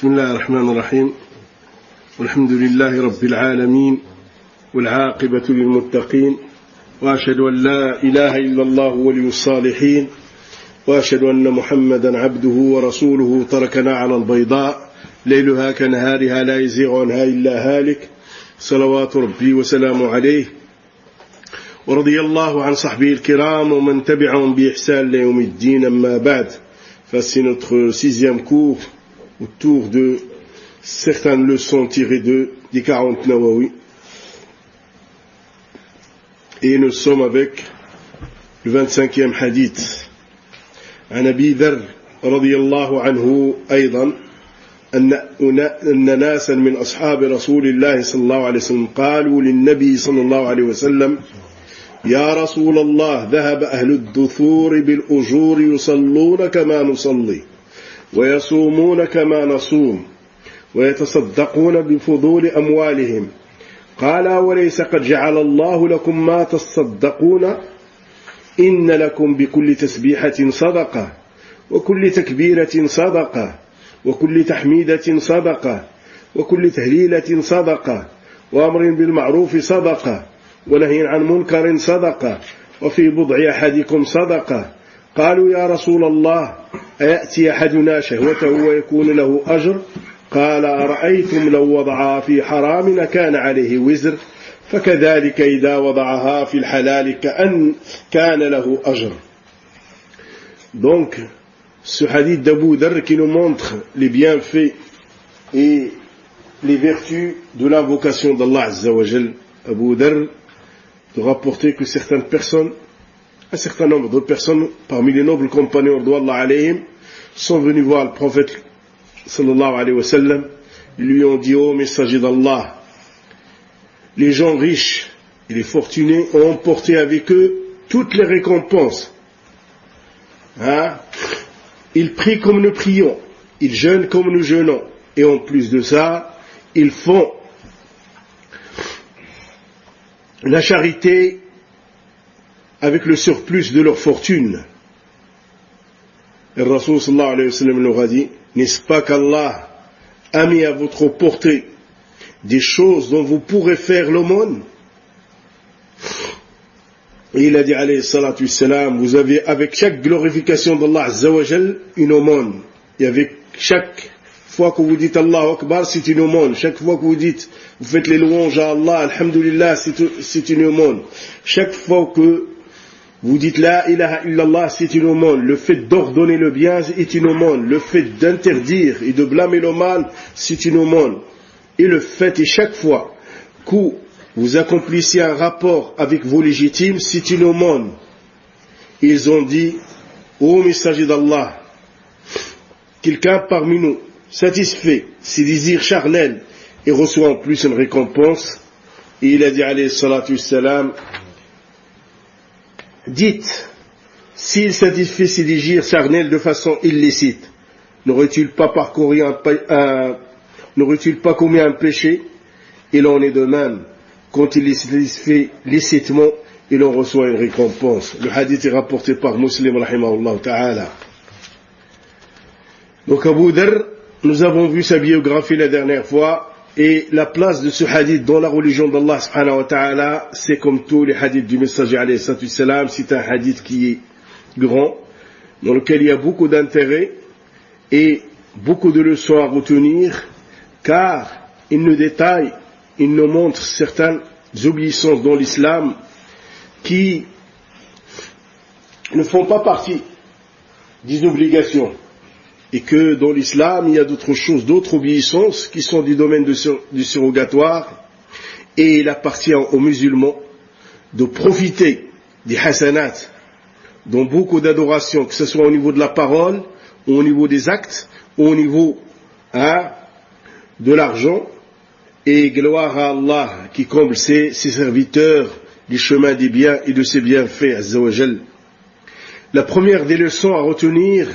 بسم الله الرحمن الرحيم والحمد لله رب العالمين والعاقبة للمتقين وأشهد أن لا إله إلا الله ولي الصالحين وأشهد أن محمدا عبده ورسوله تركنا على البيضاء ليلها كنهارها لا يزيغ عنها إلا هالك صلوات ربي وسلام عليه ورضي الله عن صحبه الكرام ومن تبعهم بإحسان ليوم الدين أما بعد. C'est notre sixième cours autour de certaines leçons tirées des 40 Nawawi. Et nous sommes avec le 25e hadith. عن أبي ذر رضي الله عنه أيضا أن ناسا من أصحاب رسول الله صلى الله عليه وسلم قالوا للنبي صلى الله عليه وسلم يا رسول الله ذهب أهل الدثور بالأجور يصلون كما نصلي ويصومون كما نصوم ويتصدقون بفضول أموالهم قال وليس قد جعل الله لكم ما تصدقون إن لكم بكل تسبيحة صدقة وكل تكبيرة صدقة وكل تحميدة صدقة وكل تهليلة صدقة وأمر بالمعروف صدقة ونهي عن منكر صدقة وفي بضع أحدكم صدقة. قالوا يا رسول الله أيأتي أحدنا شهوته ويكون له أجر؟ قال أرأيتم لو وضعها في حرام كان عليه وزر فكذلك إذا وضعها في الحلال كان له أجر. Donc ce hadith d'Abu Dharr qui nous montre les bienfaits et les vertus de l'invocation d'Allah Azza wa Jal. Abu Dharr de rapporter que certaines personnes, un certain nombre de personnes parmi les nobles compagnons d'Allah alayhim sont venus voir le prophète sallallahu alayhi wa sallam. Ils lui ont dit: ô messager d'Allah, les gens riches et les fortunés ont emporté avec eux toutes les récompenses. Ils prient comme nous prions, ils jeûnent comme nous jeûnons, et en plus de ça, ils font la charité avec le surplus de leur fortune. Et le Rasoul sallallahu alayhi wa sallam leur a dit: n'est-ce pas qu'Allah a mis à votre portée des choses dont vous pourrez faire l'aumône? Et il a dit alayhi salatu wassalam: vous avez avec chaque glorification d'Allah Azza wa Jal une aumône, et avec chaque fois que vous dites Allahu Akbar, c'est une aumône. Chaque fois que vous dites, vous faites les louanges à Allah, Alhamdulillah, c'est une aumône. Chaque fois que vous dites La ilaha illallah, c'est une aumône. Le fait d'ordonner le bien est une aumône. Le fait d'interdire et de blâmer le mal, c'est une aumône. Et le fait, et chaque fois que vous accomplissez un rapport avec vos légitimes, c'est une aumône. Ils ont dit: ô messager d'Allah, quelqu'un parmi nous satisfait ses désirs charnels et reçoit en plus une récompense. Et il a dit alayhi salatu wassalam: dites, s'il satisfait ses désirs charnels de façon illicite, n'aurait-il pas commis un péché? Il en est de même quand il est satisfait licitement, il en reçoit une récompense. Le hadith est rapporté par Muslim rahimahullah ta'ala. Donc Abu Dharr, nous avons vu sa biographie la dernière fois, et la place de ce hadith dans la religion d'Allah subhanahu wa ta'ala, c'est comme tous les hadiths du messager alayhi salatu wassalam, c'est un hadith qui est grand, dans lequel il y a beaucoup d'intérêt et beaucoup de leçons à retenir, car il nous détaille, il nous montre certaines obéissances dans l'islam qui ne font pas partie des obligations, et que dans l'islam, il y a d'autres choses, d'autres obéissances qui sont du domaine du surrogatoire, et il appartient aux musulmans de profiter des hasanat dans beaucoup d'adorations, que ce soit au niveau de la parole, ou au niveau des actes, ou au niveau de l'argent, et gloire à Allah qui comble ses serviteurs du chemin des biens et de ses bienfaits, Azza wa Jal. La première des leçons à retenir,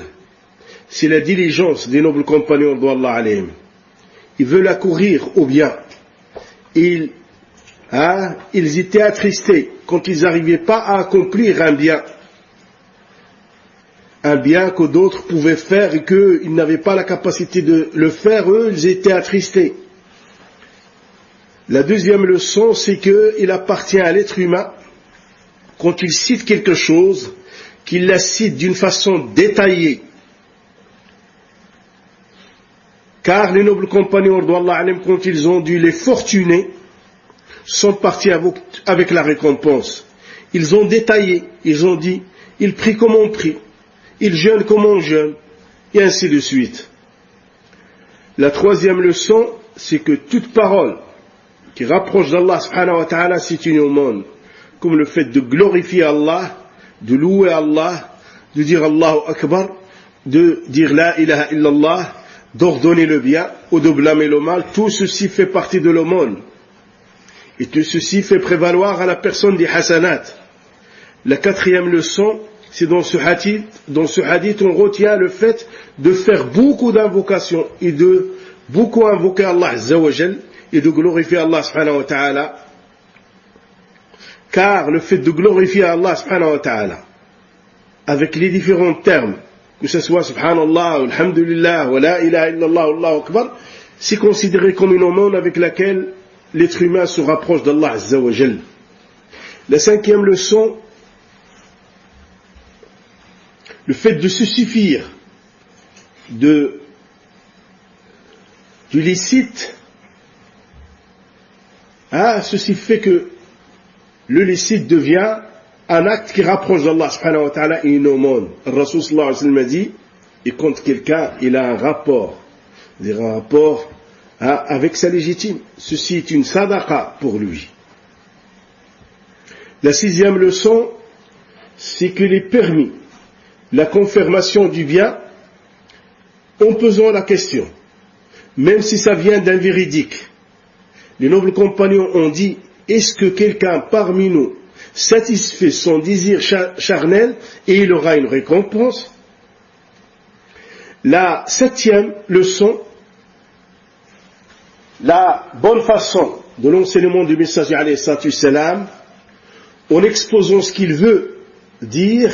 c'est la diligence des nobles compagnons d'Allah alayhim. Ils veulent accourir au bien. Ils étaient attristés quand ils n'arrivaient pas à accomplir un bien un bien que d'autres pouvaient faire et qu'ils n'avaient pas la capacité de le faire, eux, ils étaient attristés. La deuxième leçon, c'est qu'il appartient à l'être humain, quand il cite quelque chose, qu'il la cite d'une façon détaillée. Car les nobles compagnons, quand ils ont dû les fortuner, sont partis avec la récompense. Ils ont détaillé, ils ont dit, ils prient comme on prie, ils jeûnent comme on jeûne, et ainsi de suite. La troisième leçon, c'est que toute parole qui rapproche d'Allah subhanahu wa ta'ala, c'est une aumône, comme le fait de glorifier Allah, de louer Allah, de dire Allahu Akbar, de dire La ilaha illallah, d'ordonner le bien ou de blâmer le mal. Tout ceci fait partie de l'aumône. Et tout ceci fait prévaloir à la personne des hasanat. La quatrième leçon, c'est dans ce hadith, on retient le fait de faire beaucoup d'invocations et de beaucoup invoquer Allah Azza wa Jal et de glorifier Allah subhanahu wa ta'ala. Car le fait de glorifier Allah subhanahu wa ta'ala avec les différents termes, que ce soit subhanallah, alhamdulillah, wa la ilaha illallah, Allahu akbar, c'est considéré comme une aumône avec laquelle l'être humain se rapproche d'Allah Azza wa Jal. La cinquième leçon, le fait de se suffire du licite, ceci fait que le licite devient un acte qui rapproche d'Allah subhanahu wa ta'ala et une aumône. Le Rasul sallallahu alayhi wa sallam a dit, et quand quelqu'un il a un rapport, c'est-à-dire un rapport avec sa légitime, ceci est une sadaqa pour lui. La sixième leçon, c'est qu'il est permis la confirmation du bien en posant la question, même si ça vient d'un véridique. Les nobles compagnons ont dit, est-ce que quelqu'un parmi nous satisfait son désir charnel et il aura une récompense? La septième leçon, la bonne façon de l'enseignement du messager alayhi salatu wassalam, en exposant ce qu'il veut dire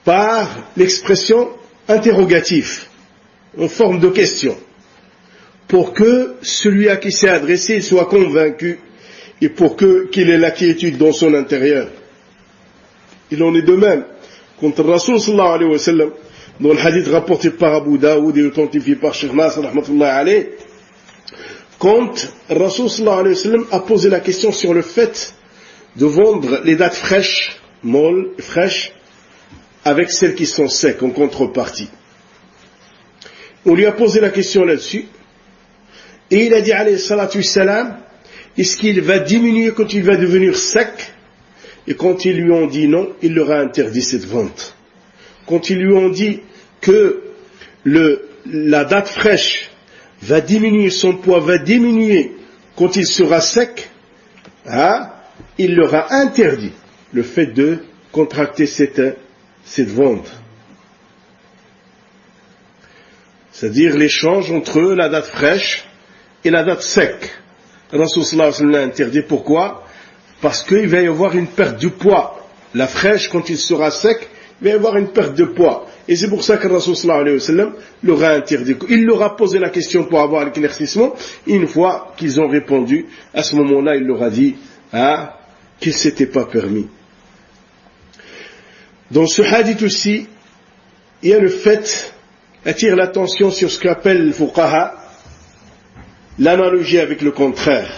par l'expression interrogative, en forme de question, pour que celui à qui c'est adressé soit convaincu et pour qu'il ait la quiétude dans son intérieur. Il en est de même quand le Rasul sallallahu alayhi wa sallam, dans le hadith rapporté par Abu Daoud et authentifié par Cheikh Nasr rahmatullahi alayhi, quand le Rasul sallallahu alayhi wa sallam a posé la question sur le fait de vendre les dattes fraîches, molles, fraîches, avec celles qui sont secs en contrepartie. On lui a posé la question là-dessus, et il a dit alayhi salatu wassalam, est-ce qu'il va diminuer quand il va devenir sec? Et quand ils lui ont dit non, il leur a interdit cette vente. Quand ils lui ont dit que la date fraîche va diminuer, son poids va diminuer quand il sera sec, il leur a interdit le fait de contracter cette vente. C'est-à-dire l'échange entre la date fraîche et la date sec. Rasul sallallahu alayhi wa sallam l'a interdit. Pourquoi? Parce qu'il va y avoir une perte de poids. La fraîche, quand il sera sec, il va y avoir une perte de poids. Et c'est pour ça que Rasul sallallahu alayhi wa sallam l'aura interdit. Il leur a posé la question pour avoir l'éclaircissement. Et une fois qu'ils ont répondu, à ce moment-là, il leur a dit qu'il ne s'était pas permis. Dans ce hadith aussi, il y a le fait, attire l'attention sur ce qu'appelle le fuqaha, l'analogie avec le contraire.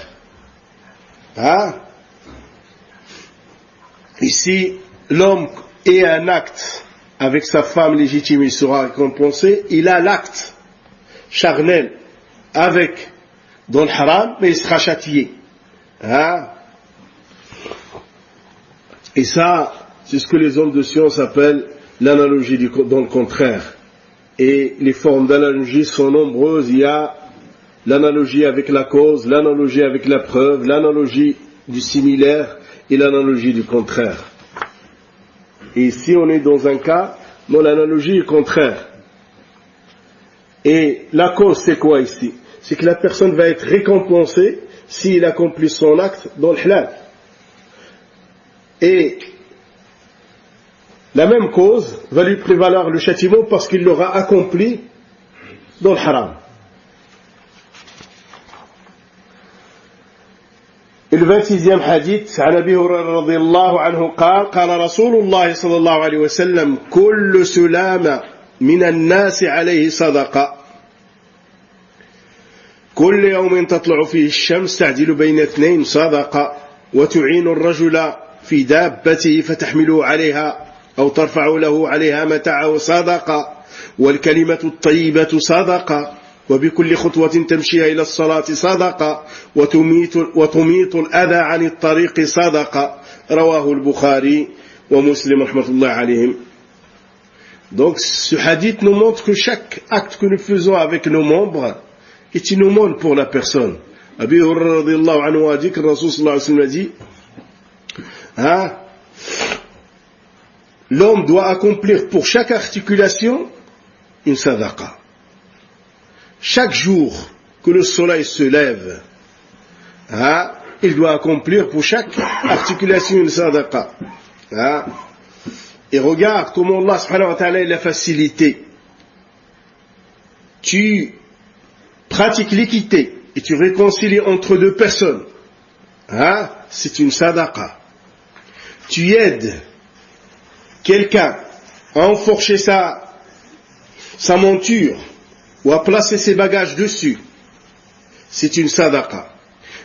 Ici, l'homme est un acte avec sa femme légitime, il sera récompensé. Il a l'acte charnel avec dans le haram, mais il sera châtié. Et ça, c'est ce que les hommes de science appellent l'analogie dans le contraire. Et les formes d'analogie sont nombreuses. Il y a l'analogie avec la cause, l'analogie avec la preuve, l'analogie du similaire et l'analogie du contraire. Et ici, on est dans un cas dont l'analogie est contraire. Et la cause, c'est quoi ici? C'est que la personne va être récompensée s'il accomplit son acte dans le halal. Et la même cause va lui prévaloir le châtiment parce qu'il l'aura accompli dans le haram. Et le 26e hadith, عن أبي هريرة رضي الله عنه قال قال رسول الله صلى الله عليه وسلم كل سلام من الناس عليه صدقة كل يوم تطلع فيه الشمس تعدل بين اثنين صدقة وتعين الرجل في دابته فتحمله عليها أو ترفع له عليها متاعه صدقة والكلمة الطيبة صدقة وبكل خطوة تمشيها إلى الصلاة صدقة وتميط الأذى عن الطريق صدقة رواه البخاري ومسلم رحمة الله عليهم. Donc ce hadith nous montre que chaque acte que nous faisons avec nos membres est une aumône pour la personne. Abi Hurra radiyallahu anhu a dit que le Rasul sallallahu alayhi wa sallam a dit l'homme doit accomplir pour chaque articulation une sadaqa. Chaque jour que le soleil se lève, il doit accomplir pour chaque articulation une sadaqa. Et regarde comment Allah subhanahu wa ta'ala l'a facilité. Tu pratiques l'équité et tu réconcilies entre deux personnes. C'est une sadaqa. Tu aides quelqu'un à enfourcher sa monture ou à placer ses bagages dessus. C'est une sadaqa.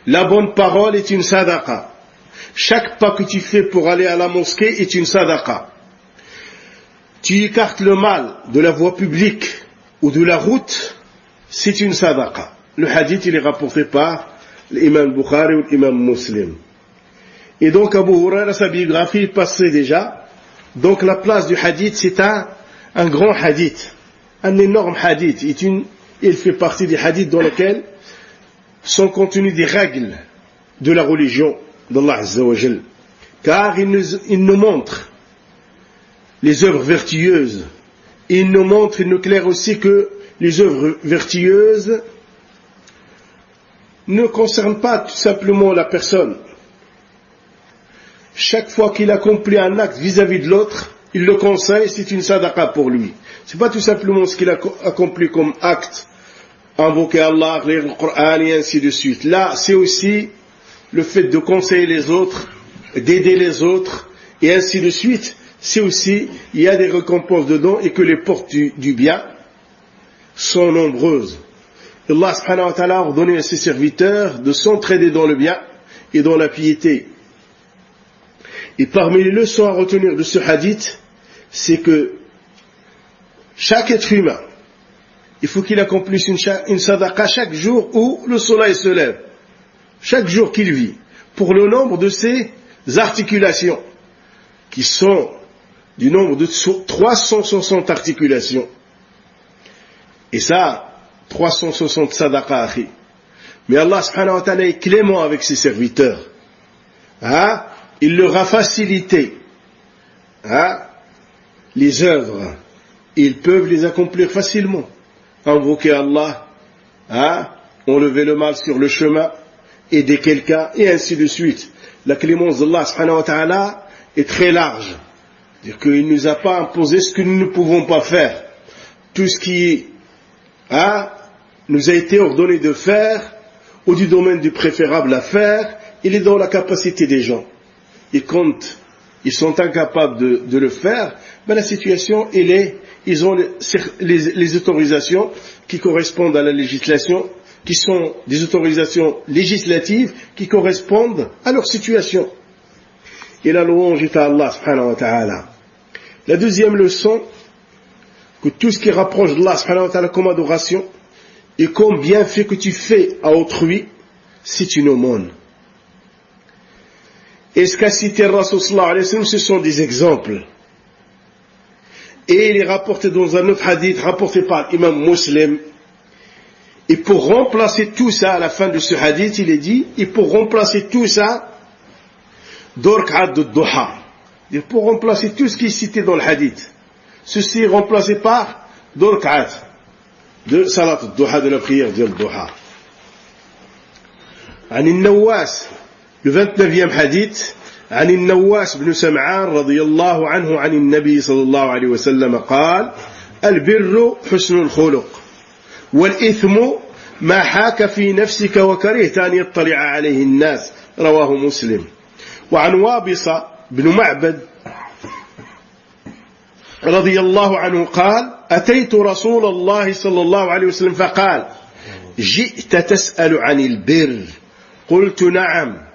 La bonne parole est une sadaqa. Chaque pas que tu fais pour aller à la mosquée est une sadaqa. Tu écartes le mal de la voie publique ou de la route, c'est une sadaqa. Le hadith, il est rapporté par l'imam Bukhari ou l'imam Muslim. Et donc Abu Huraira, sa biographie passait déjà. Donc la place du hadith, c'est un grand hadith, un énorme hadith. Il fait partie des hadiths dans lesquels sont contenues des règles de la religion d'Allah Azza wa Jal. Car il nous montre les œuvres vertueuses. Il nous claire aussi que les œuvres vertueuses ne concernent pas tout simplement la personne. Chaque fois qu'il accomplit un acte vis-à-vis de l'autre, il le conseille, c'est une sadaqa pour lui. C'est pas tout simplement ce qu'il a accompli comme acte, invoquer Allah, lire le Coran et ainsi de suite. Là, c'est aussi le fait de conseiller les autres, d'aider les autres et ainsi de suite. C'est aussi, il y a des récompenses dedans et que les portes du bien sont nombreuses. Allah subhanahu wa ta'ala a ordonné à ses serviteurs de s'entraider dans le bien et dans la piété. Et parmi les leçons à retenir de ce hadith, c'est que chaque être humain, il faut qu'il accomplisse une sadaqa chaque jour où le soleil se lève, chaque jour qu'il vit, pour le nombre de ses articulations, qui sont du nombre de 360 articulations. Et ça, 360 sadaqa akhi. Mais Allah subhanahu wa ta'ala est clément avec ses serviteurs. Il leur a facilité les œuvres. Ils peuvent les accomplir facilement. Invoquer Allah, enlever le mal sur le chemin, aider quelqu'un, et ainsi de suite. La clémence d'Allah subhanahu wa ta'ala est très large. C'est-à-dire qu'il ne nous a pas imposé ce que nous ne pouvons pas faire. Tout ce qui nous a été ordonné de faire, ou du domaine du préférable à faire, il est dans la capacité des gens. Et quand ils sont incapables de le faire, la situation, ils ont les autorisations qui correspondent à la législation, qui sont des autorisations législatives qui correspondent à leur situation. Et la louange est à Allah subhanahu wa ta'ala. La deuxième leçon, que tout ce qui rapproche d'Allah subhanahu wa ta'ala comme adoration, et comme bienfait que tu fais à autrui, c'est une aumône. Et ce qu'a cité le Rasul sallallahu alayhi wa sallam, ce sont des exemples. Et il est rapporté dans un autre hadith, rapporté par l'imam Muslim. Et pour remplacer tout ça, à la fin de ce hadith, il est dit, et pour remplacer tout ça, d'ork'at de duha. Pour remplacer tout ce qui est cité dans le hadith. Ceci est remplacé par d'ork'at, de salat al-duha, de la prière de duha. عن النواس le 29e hadith عن النواس بن سمعان رضي الله عنه عن النبي صلى الله عليه وسلم قال البر حسن الخلق والإثم ما حاك في نفسك وكرهت أن يطلع عليه الناس رواه مسلم. وعن وابصة بن معبد رضي الله عنه قال أتيت رسول الله صلى الله عليه وسلم فقال جئت تسأل عن البر قلت نعم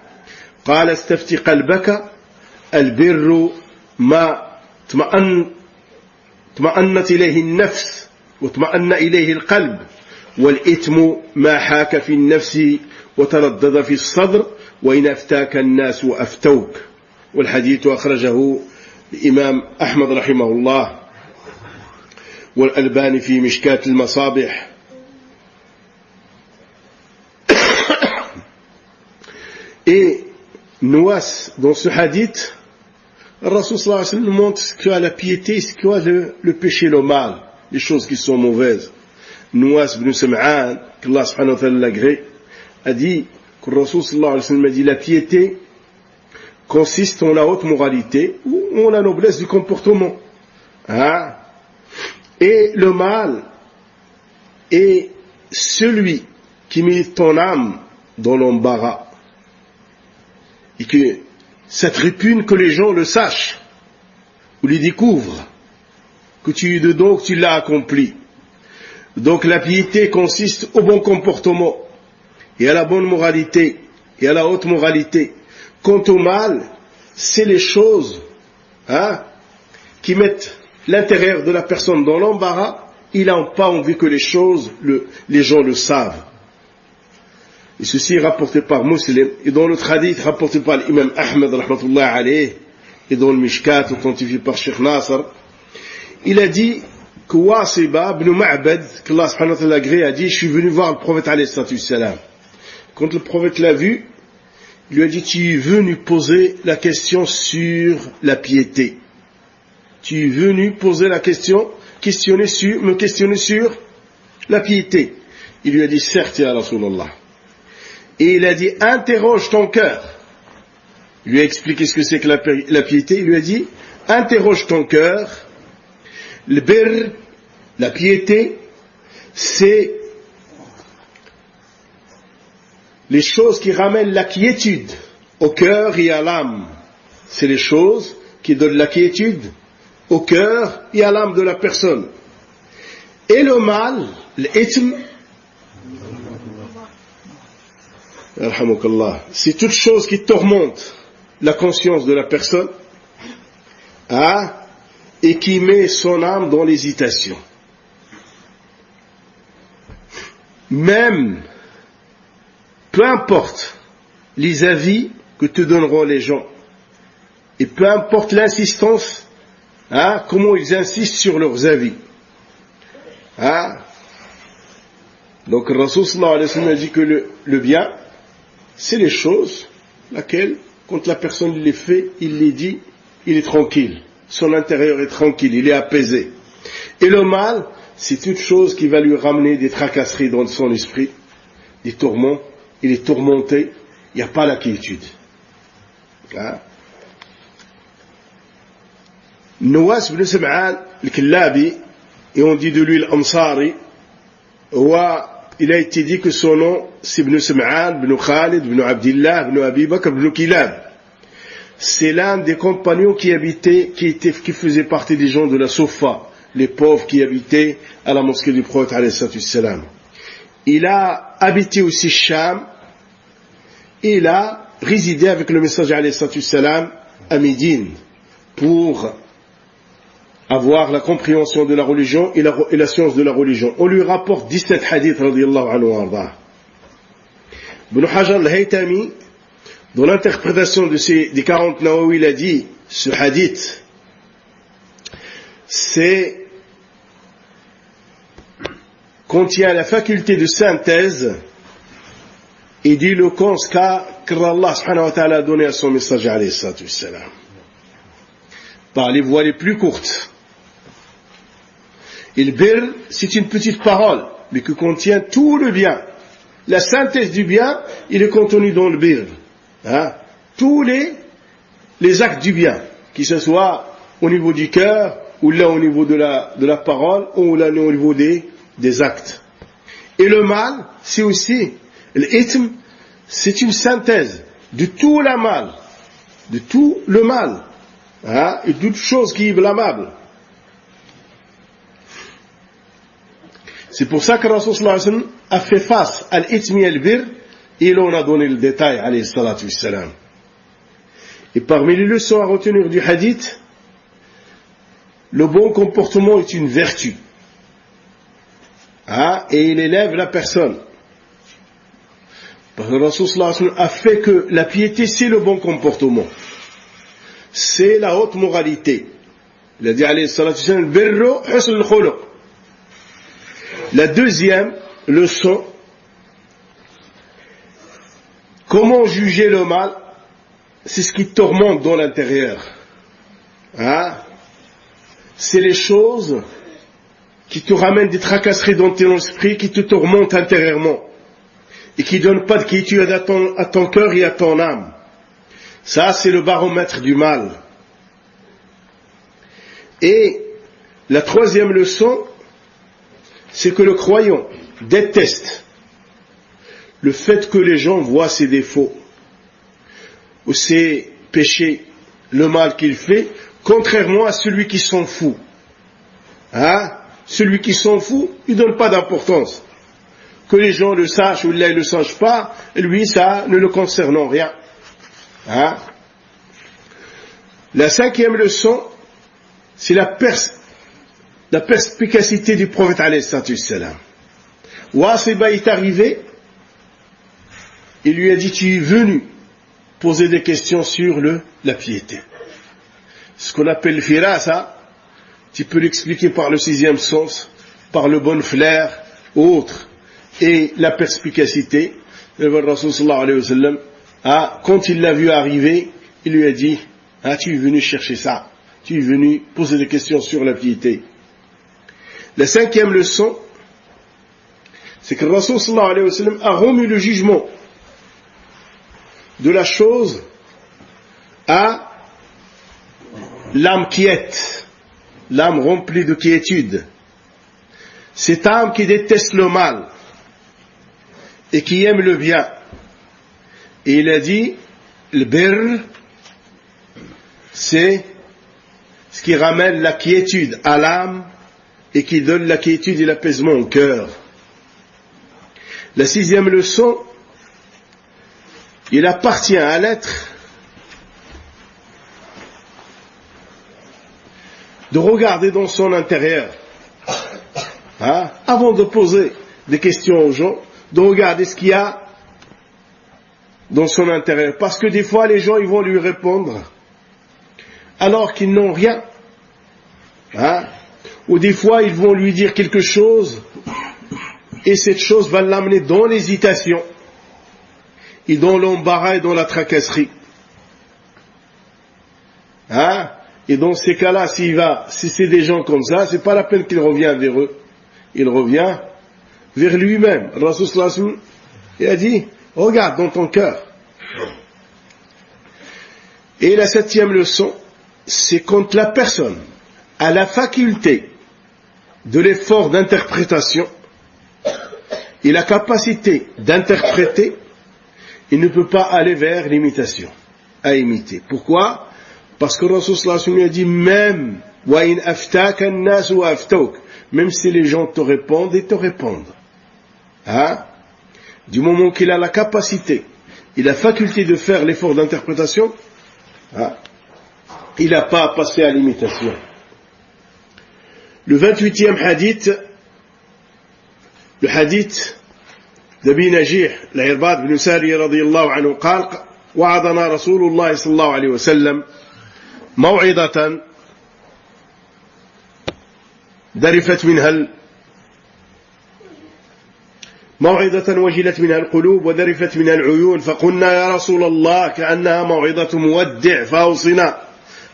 قال استفت قلبك البر ما اطمأنت إليه النفس واطمأن إليه القلب والإثم ما حاك في النفس وتردد في الصدر وإن أفتاك الناس وأفتوك. والحديث أخرجه الإمام أحمد رحمه الله والألباني في مشكاة المصابيح. Et Nouas, dans ce hadith, le Rasul sallallahu alayhi wa sallam montre ce qu'est la piété, ce qu'est le péché, le mal, les choses qui sont mauvaises. Nouas ibn Sam'an, qu'Allah subhanahu wa ta'ala l'agrée, a dit que le Rasul sallallahu alayhi wa sallam a dit la piété consiste en la haute moralité ou en la noblesse du comportement. Hein? Et le mal est celui qui met ton âme dans l'embarras. Et que ça te répugne que les gens le sachent ou le découvrent, que tu es dedans, que tu l'as accompli. Donc la piété consiste au bon comportement et à la bonne moralité et à la haute moralité. Quant au mal, c'est les choses qui mettent l'intérieur de la personne dans l'embarras. Il n'a pas envie que les choses, les gens le savent. Et ceci est rapporté par Muslim, et dans le hadith rapporté par l'imam Ahmed rahmatullah alayh, et dans le Mishkat authentifié par Sheikh Nasr, il a dit que Wasiba ibn Ma'bad, qu'Allah subhanahu wa ta'ala agrée, a dit je suis venu voir le prophète alayhi salam. Quand le prophète l'a vu, il lui a dit tu es venu poser la question sur la piété. Tu es venu poser la question, me questionner sur la piété. Il lui a dit certes ya Rasulallah. Et il a dit, interroge ton cœur. Il lui a expliqué ce que c'est que la piété. Il lui a dit, interroge ton cœur. Le birr, la piété, c'est les choses qui ramènent la quiétude au cœur et à l'âme. C'est les choses qui donnent la quiétude au cœur et à l'âme de la personne. Et le mal, l'ithme, c'est toute chose qui tourmente la conscience de la personne et qui met son âme dans l'hésitation. Même, peu importe les avis que te donneront les gens, et peu importe l'insistance, comment ils insistent sur leurs avis. Donc le Rasul sallallahu alayhi wa sallam a dit que le bien, c'est les choses, laquelle, quand la personne les fait, il les dit, il est tranquille. Son intérieur est tranquille, il est apaisé. Et le mal, c'est toute chose qui va lui ramener des tracasseries dans son esprit, des tourments, il est tourmenté, il n'y a pas la quiétude. Nouas ibn Sam'an, le Killabi, et on dit de lui l'Ansari, il a été dit que son nom c'est Ibn Sam'an, Ibn Khalid, Ibn Abdillah, Ibn Abi Bakr, Ibn Kilab. C'est l'un des compagnons qui faisait partie des gens de la Soufa, les pauvres qui habitaient à la mosquée du prophète alayhi salam. Il a habité aussi Sham, et il a résidé avec le messager alayhi salam à Médine pour avoir la compréhension de la religion et la science de la religion. On lui rapporte 17 hadiths radiyallahu anhu arda. Ibn Hajar al-Haytami, dans l'interprétation des 40 Nawawi, il a dit, ce hadith, contient la faculté de synthèse et d'éloquence qu'Allah subhanahu wa ta'ala a donné à son messager alayhi salam. Par les voies les plus courtes. Et le birr, c'est une petite parole, mais qui contient tout le bien. La synthèse du bien, il est contenu dans le birr. Tous les les actes du bien, que ce soit au niveau du cœur, ou là au niveau de la parole, ou là au niveau des actes. Et le mal, c'est aussi, l'ithme, c'est une synthèse de tout le mal, hein, et toute chose qui est blâmable. C'est pour ça que Rasul sallallahu alayhi wa sallam a fait face à l'ithmi et al-bir, et il en a donné le détail, alayhi salatu wassalam. Et parmi les leçons à retenir du hadith, le bon comportement est une vertu. Ah, et il élève la personne. Parce que le Rasul sallallahu alayhi wa sallam a fait que la piété, c'est le bon comportement. C'est la haute moralité. Il a dit, alayhi salatu wassalam, birru husn al-khuluq. La deuxième leçon, comment juger le mal, c'est ce qui tourmente dans l'intérieur. Hein? C'est les choses qui te ramènent des tracasseries dans ton esprit, qui te tourmentent intérieurement et qui ne donnent pas de quiétude à ton cœur et à ton âme. Ça, c'est le baromètre du mal. Et la troisième leçon, c'est que le croyant déteste le fait que les gens voient ses défauts ou ses péchés, le mal qu'il fait, contrairement à celui qui s'en fout. Hein? Celui qui s'en fout, il ne donne pas d'importance. Que les gens le sachent ou là ils ne le sachent pas, lui, ça ne le concerne en rien. Hein? La cinquième leçon, c'est la perspicacité du prophète alayhi salatu wassalam. Wasiba est arrivé, il lui a dit, tu es venu poser des questions sur la piété. Ce qu'on appelle le firasa, tu peux l'expliquer par le sixième sens, par le bon flair, ou autre. Et la perspicacité, le Rasul sallallahu alayhi wa sallam, quand il l'a vu arriver, il lui a dit, tu es venu chercher ça, tu es venu poser des questions sur la piété. La cinquième leçon, c'est que le Rasul sallallahu alayhi wa sallam a remis le jugement de la chose à l'âme quiète, l'âme remplie de quiétude, cette âme qui déteste le mal et qui aime le bien. Et il a dit, le birr, c'est ce qui ramène la quiétude à l'âme et qui donne la quiétude et l'apaisement au cœur. La sixième leçon, il appartient à l'être de regarder dans son intérieur, avant de poser des questions aux gens, de regarder ce qu'il y a dans son intérieur. Parce que des fois, les gens ils vont lui répondre alors qu'ils n'ont rien. Ou des fois, ils vont lui dire quelque chose et cette chose va l'amener dans l'hésitation et dans l'embarras et dans la tracasserie. Et dans ces cas-là, si c'est des gens comme ça, c'est pas la peine qu'il revienne vers eux. Il revient vers lui-même. Rasul sallallahu alayhi wa sallam, il a dit, regarde dans ton cœur. Et la septième leçon, c'est quand la personne a la faculté de l'effort d'interprétation et la capacité d'interpréter, il ne peut pas aller vers l'imitation, à imiter. Pourquoi? Parce que Rasul sallallahu alayhi wa sallam a dit, même wa in aftaka an-nas wa aftauk, même si les gens te répondent et te répondent. Du moment qu'il a la capacité et la faculté de faire l'effort d'interprétation, il n'a pas à passer à l'imitation. Le 28e hadith, le hadith d'Abi Najih, l'Irbad bin Sari radiyallahu anhu, قال وعظنا رسول الله صلى الله عليه وسلم موعظة ذرفت منها موعظة وجلت منها القلوب وذرفت منها العيون فقلنا يا رسول الله كأنها موعظة مودع فأوصنا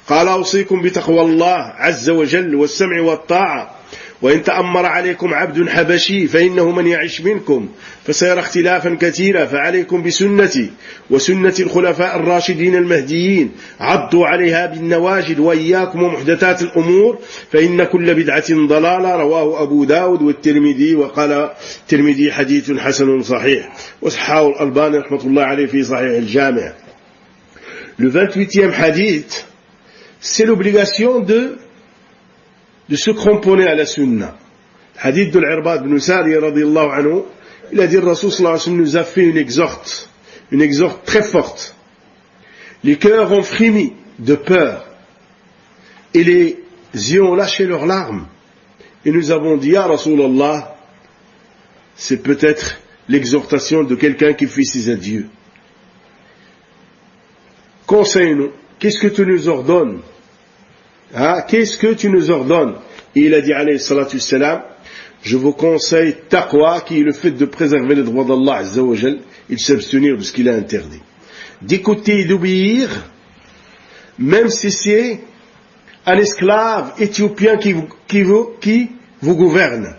قال أوصيكم بتقوى الله عز وجل والسمع والطاعة وإن تأمر عليكم عبد حبشي فإنه من يعش منكم فسيرى اختلافا كثيرا فعليكم بسنتي وسنة الخلفاء الراشدين المهديين عضوا عليها بالنواجذ وإياكم ومحدثات الأمور فإن كل بدعة ضلالة رواه أبو داود والترمذي وقال الترمذي حديث حسن صحيح وصححه الألباني رحمة الله عليه في صحيح الجامع. Le 28e hadith, c'est l'obligation de se cramponner à la sunna. Hadith de l'Irbad ibn Sariya radiyallahu anhu, il a dit, le Rasul sallallahu alayhi wa sallam nous a fait une exhorte très forte. Les cœurs ont frémi de peur et les yeux ont lâché leurs larmes. Et nous avons dit, ya Rasulallah, c'est peut-être l'exhortation de quelqu'un qui fait ses adieux. Conseille-nous, qu'est-ce que tu nous ordonnes? Qu'est-ce que tu nous ordonnes? Et il a dit, alayhi salatu salam, je vous conseille taqwa, qui est le fait de préserver les droits d'Allah azza wa jal, et de s'abstenir de ce qu'il a interdit. D'écouter et d'obéir, même si c'est un esclave éthiopien qui vous gouverne.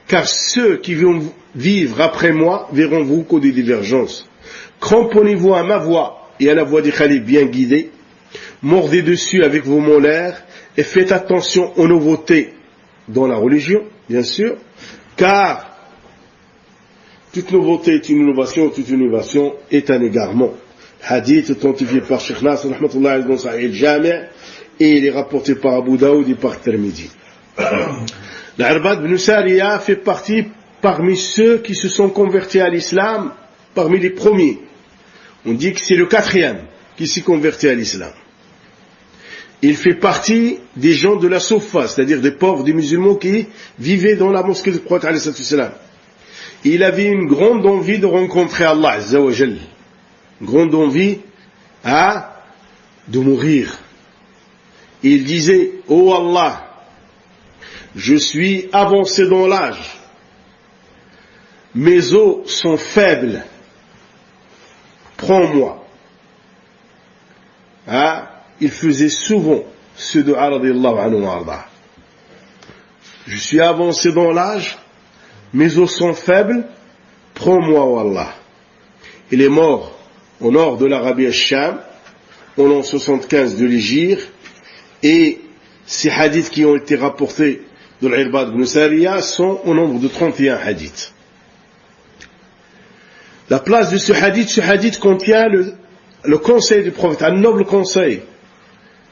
Car ceux qui vont vivre après moi verront beaucoup de divergences. Cramponnez-vous à ma voix et à la voix des khalifs bien guidés, mordez dessus avec vos molaires et faites attention aux nouveautés dans la religion, bien sûr, car toute nouveauté est une innovation, toute innovation est un égarement. Hadith authentifié par Cheikh Nasr rahmatullah dans Sahih al-Jami' et il est rapporté par Abu Daoud et par Tirmidhi. L'Irbad ibn Sariya fait partie parmi ceux qui se sont convertis à l'islam, parmi les premiers. On dit que c'est le 4e qui s'est converti à l'islam. Il fait partie des gens de la Soufa, c'est-à-dire des pauvres, des musulmans qui vivaient dans la mosquée du prophète alayhi salam. Il avait une grande envie de rencontrer Allah azza wa jal, une grande envie de mourir. Et il disait, oh Allah, je suis avancé dans l'âge, mes os sont faibles, prends-moi. Il faisait souvent ce dua radiyallahu anhu wa arda. Je suis avancé dans l'âge, mes os sont faibles, prends-moi, oh Allah. Il est mort au nord de l'Arabie al-Sham, au l'an 75 de l'Hégire, et ces hadiths qui ont été rapportés de l'Irbad ibn Sariya sont au nombre de 31 hadiths. La place de ce hadith contient le conseil du prophète, un noble conseil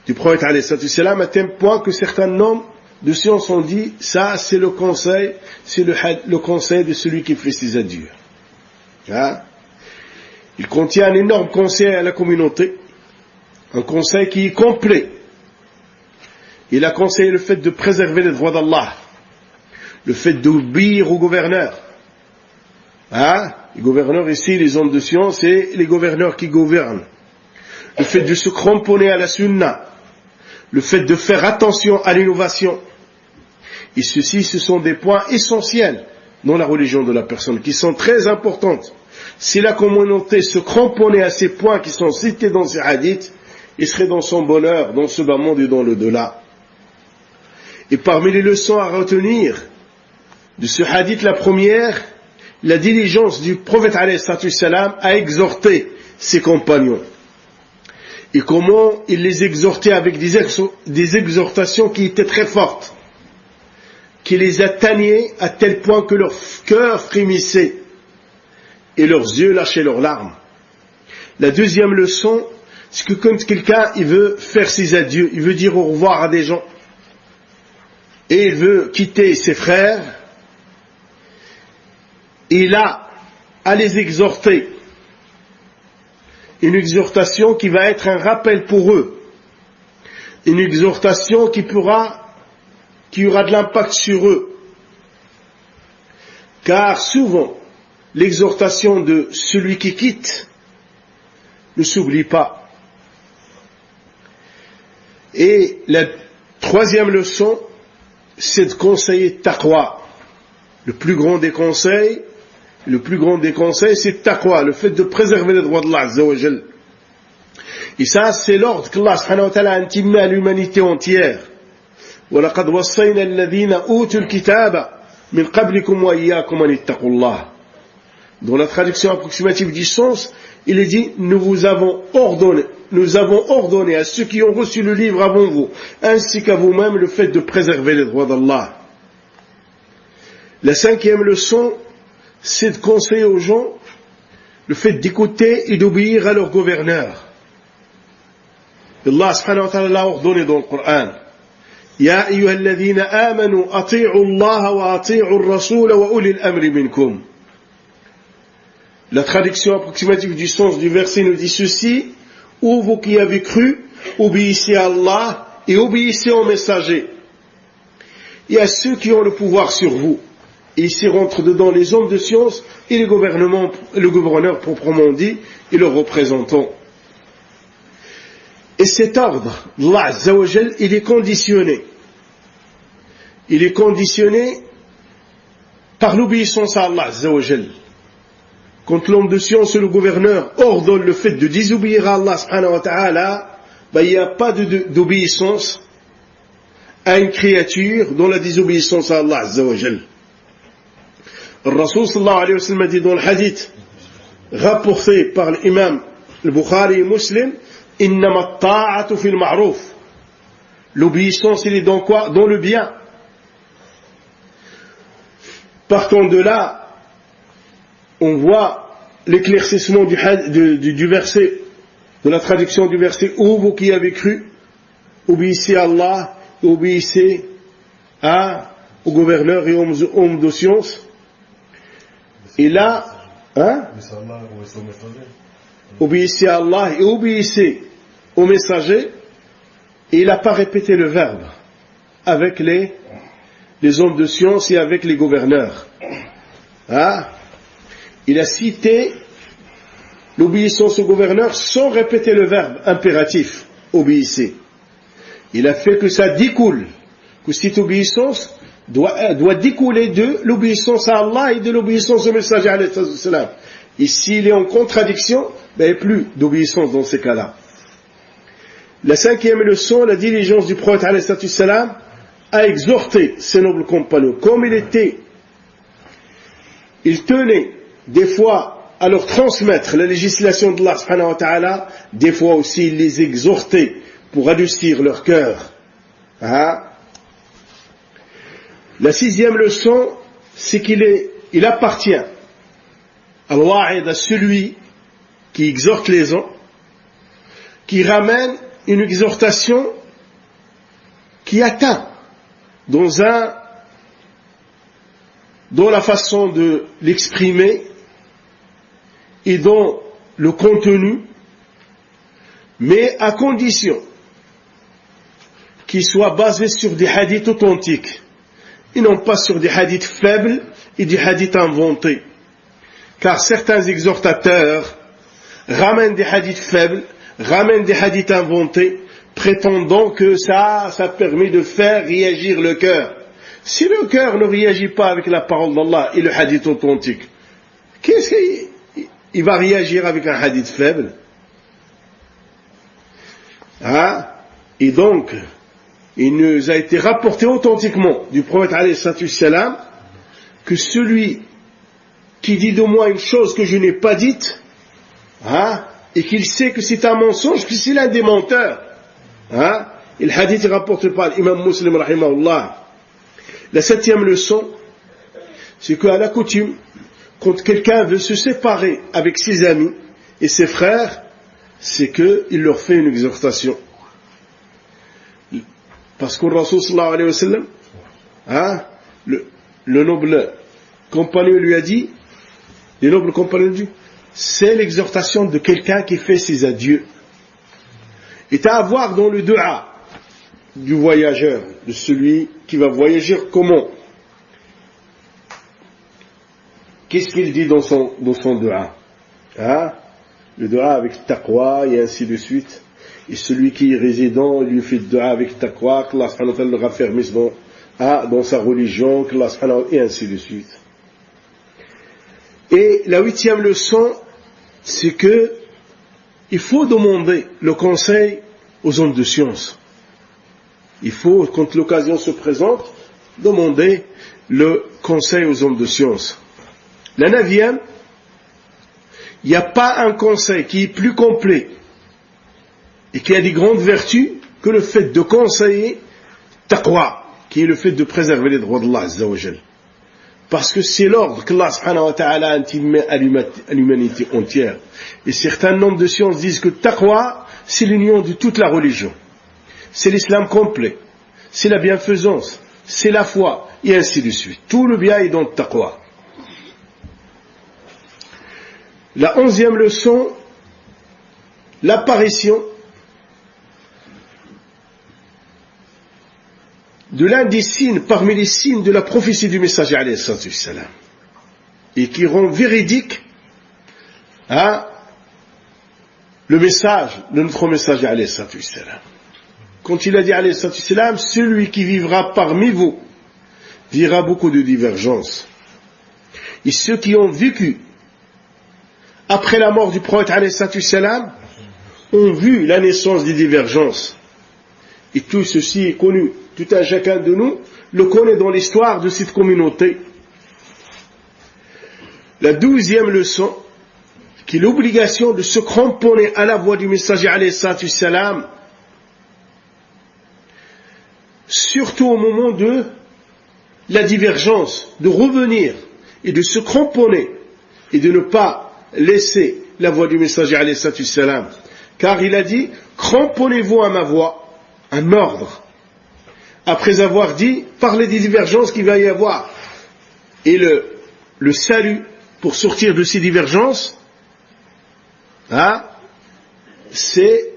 du prophète alayhi salam, à tel point que certains hommes de science ont dit, ça c'est le conseil, c'est le conseil de celui qui fait ses adieux. Il contient un énorme conseil à la communauté, un conseil qui est complet. Il a conseillé le fait de préserver les droits d'Allah, le fait d'obéir aux gouverneurs. Les gouverneurs ici, les hommes de science, et les gouverneurs qui gouvernent. Le fait de se cramponner à la sunna, le fait de faire attention à l'innovation. Et ceci, ce sont des points essentiels dans la religion de la personne, qui sont très importantes. Si la communauté se cramponnait à ces points qui sont cités dans ces hadiths, il serait dans son bonheur, dans ce bas monde et dans le delà. Et parmi les leçons à retenir de ce hadith, la première, la diligence du prophète alayhi salam à exhorter ses compagnons. Et comment il les exhortait avec des exhortations qui étaient très fortes, qui les atteignaient à tel point que leur cœur frémissait et leurs yeux lâchaient leurs larmes. La deuxième leçon, c'est que quand quelqu'un il veut faire ses adieux, il veut dire au revoir à des gens, et il veut quitter ses frères, il a à les exhorter, une exhortation qui va être un rappel pour eux, une exhortation qui aura de l'impact sur eux, car souvent l'exhortation de celui qui quitte ne s'oublie pas. Et la troisième leçon, c'est de conseiller taqwa. Le plus grand des conseils, c'est taqwa, le fait de préserver les droits d'Allah azza wa jal. Et ça, c'est l'ordre qu'Allah subhanahu wa ta'ala a intimé à l'humanité entière. وَلَقَدْ وَصَّيْنَا الَّذِينَ أُوتُوا الْكِتَابَ مِنْ قَبْلِكُمْ وَإِيَّاكُمْ أَنِ اتَّقُوا اللَّهَ. Dans la traduction approximative du sens, il est dit, nous avons ordonné à ceux qui ont reçu le livre avant vous, ainsi qu'à vous-même, le fait de préserver les droits d'Allah. La cinquième leçon, c'est de conseiller aux gens le fait d'écouter et d'obéir à leur gouverneur. Allah subhanahu wa ta'ala l'a ordonné dans le Coran. Ya ayyuhalladhina amanu ati'u Allah wa ati'u ar-rasul wa ulil amri minkum. La traduction approximative du sens du verset nous dit ceci: ô vous qui avez cru, obéissez à Allah et obéissez aux messagers et à ceux qui ont le pouvoir sur vous. Et ici rentrent dedans les hommes de science et le gouverneur proprement dit et leurs représentants. Et cet ordre, Allah Azza wa Jal, il est conditionné. Il est conditionné par l'obéissance à Allah Azza wa Jal. Quand l'homme de science et le gouverneur ordonnent le fait de désobéir à Allah subhanahu wa ta'ala, il n'y a pas d'obéissance à une créature dans la désobéissance à Allah Azza wa Jal. Le Rasul sallallahu alayhi wa sallam a dit dans le hadith rapporté par l'imam al-Bukhari et Muslim, innama ta'atu fil ma'ruf. L'obéissance, il est dans quoi? Dans le bien. Partant de là, on voit l'éclaircissement du verset, de la traduction du verset, ô vous qui avez cru, obéissez à Allah, obéissez au gouverneur et aux hommes de science. Et là, obéissez à Allah et obéissez aux messagers, et il n'a pas répété le verbe avec les hommes de science et avec les gouverneurs. Il a cité l'obéissance au gouverneur sans répéter le verbe impératif, obéissez. Il a fait que ça découle, que cette obéissance doit découler de l'obéissance à Allah et de l'obéissance au messager alayhi salam. Et s'il est en contradiction, il n'y a plus d'obéissance dans ces cas-là. La cinquième leçon, la diligence du prophète alayhi salam a exhorté ses nobles compagnons, comme il tenait des fois à leur transmettre la législation d'Allah subhanahu wa ta'ala, des fois aussi il les exhortait pour adoucir leur cœur. La sixième leçon, c'est qu'il appartient à al-wa'id, à celui qui exhorte les gens, qui ramène une exhortation qui atteint dans la façon de l'exprimer et dans le contenu, mais à condition qu'il soit basé sur des hadiths authentiques et non pas sur des hadiths faibles et des hadiths inventés. Car certains exhortateurs ramènent des hadiths faibles, ramènent des hadiths inventés, prétendant que ça permet de faire réagir le cœur. Si le cœur ne réagit pas avec la parole d'Allah et le hadith authentique, qu'est-ce qu'il va réagir avec un hadith faible? Et donc, il nous a été rapporté authentiquement du prophète alayhi salam que celui qui dit de moi une chose que je n'ai pas dite, et qu'il sait que c'est un mensonge, que c'est l'un des menteurs. Et le hadith est rapporté par l'imam Muslim rahimahullah. La septième leçon, c'est qu'à la coutume, quand quelqu'un veut se séparer avec ses amis et ses frères, c'est qu'il leur fait une exhortation. Parce que le Rasul sallallahu alayhi wa sallam, le noble compagnon lui a dit, les nobles compagnons lui ont dit, c'est l'exhortation de quelqu'un qui fait ses adieux. Et à voir dans le dua du voyageur, de celui qui va voyager, comment? Qu'est-ce qu'il dit dans son dua? Le dua avec taqwa et ainsi de suite. Et celui qui est résident, il lui fait le dua avec taqwa, qu'Allah subhanahu wa ta'ala le raffermisse dans sa religion, qu'Allah subhanahu wa ta'ala, et ainsi de suite. Et la huitième leçon, c'est que il faut demander le conseil aux hommes de science. Il faut, quand l'occasion se présente, demander le conseil aux hommes de science. La 9e, il n'y a pas un conseil qui est plus complet et qui a des grandes vertus que le fait de conseiller taqwa, qui est le fait de préserver les droits d'Allah Azza wa Jal. Parce que c'est l'ordre qu'Allah subhanahu wa ta'ala a intimé à l'humanité entière. Et certains nombres de sciences disent que taqwa, c'est l'union de toute la religion. C'est l'islam complet. C'est la bienfaisance. C'est la foi. Et ainsi de suite. Tout le bien est dans le taqwa. La 11e leçon, l'apparition de l'un des signes parmi les signes de la prophétie du messager alayhi salatu wassalam, et qui rend véridique le message de notre messager alayhi salatu wassalam. Quand il a dit alayhi salatu wassalam, celui qui vivra parmi vous verra beaucoup de divergences, et ceux qui ont vécu après la mort du prophète alayhi salatu wassalam ont vu la naissance des divergences, et tout ceci est connu. Tout un chacun de nous le connaît dans l'histoire de cette communauté. La 12e leçon, qui est l'obligation de se cramponner à la voix du messager alayhi salatu wassalam, surtout au moment de la divergence, de revenir et de se cramponner et de ne pas laisser la voix du messager alayhi salatu wassalam, car il a dit cramponnez-vous à ma voix, un ordre. Après avoir dit, parlez des divergences qu'il va y avoir. Et le salut pour sortir de ces divergences, c'est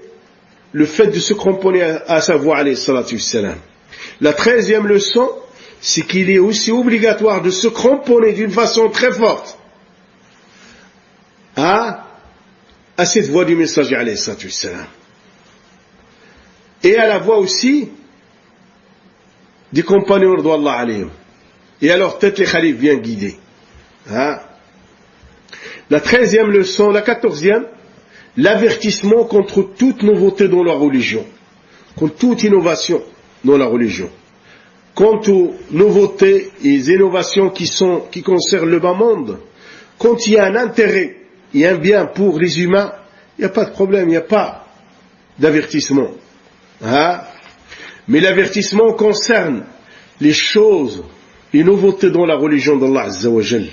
le fait de se cramponner à sa voix, alayhi salatu wassalam. La 13e leçon, c'est qu'il est aussi obligatoire de se cramponner d'une façon très forte à cette voix du messager, alayhi salatu wassalam. Et à la voix aussi des compagnons de Allah alayhim. Et alors peut-être les khalifs bien guidés. La 13e leçon, la 14e, l'avertissement contre toute nouveauté dans la religion, contre toute innovation dans la religion, quant aux nouveautés et innovations qui concernent le bas monde. Quand il y a un intérêt et un bien pour les humains, il n'y a pas de problème, il n'y a pas d'avertissement. Mais l'avertissement concerne les choses, les nouveautés dans la religion d'Allah Azza wa Jal.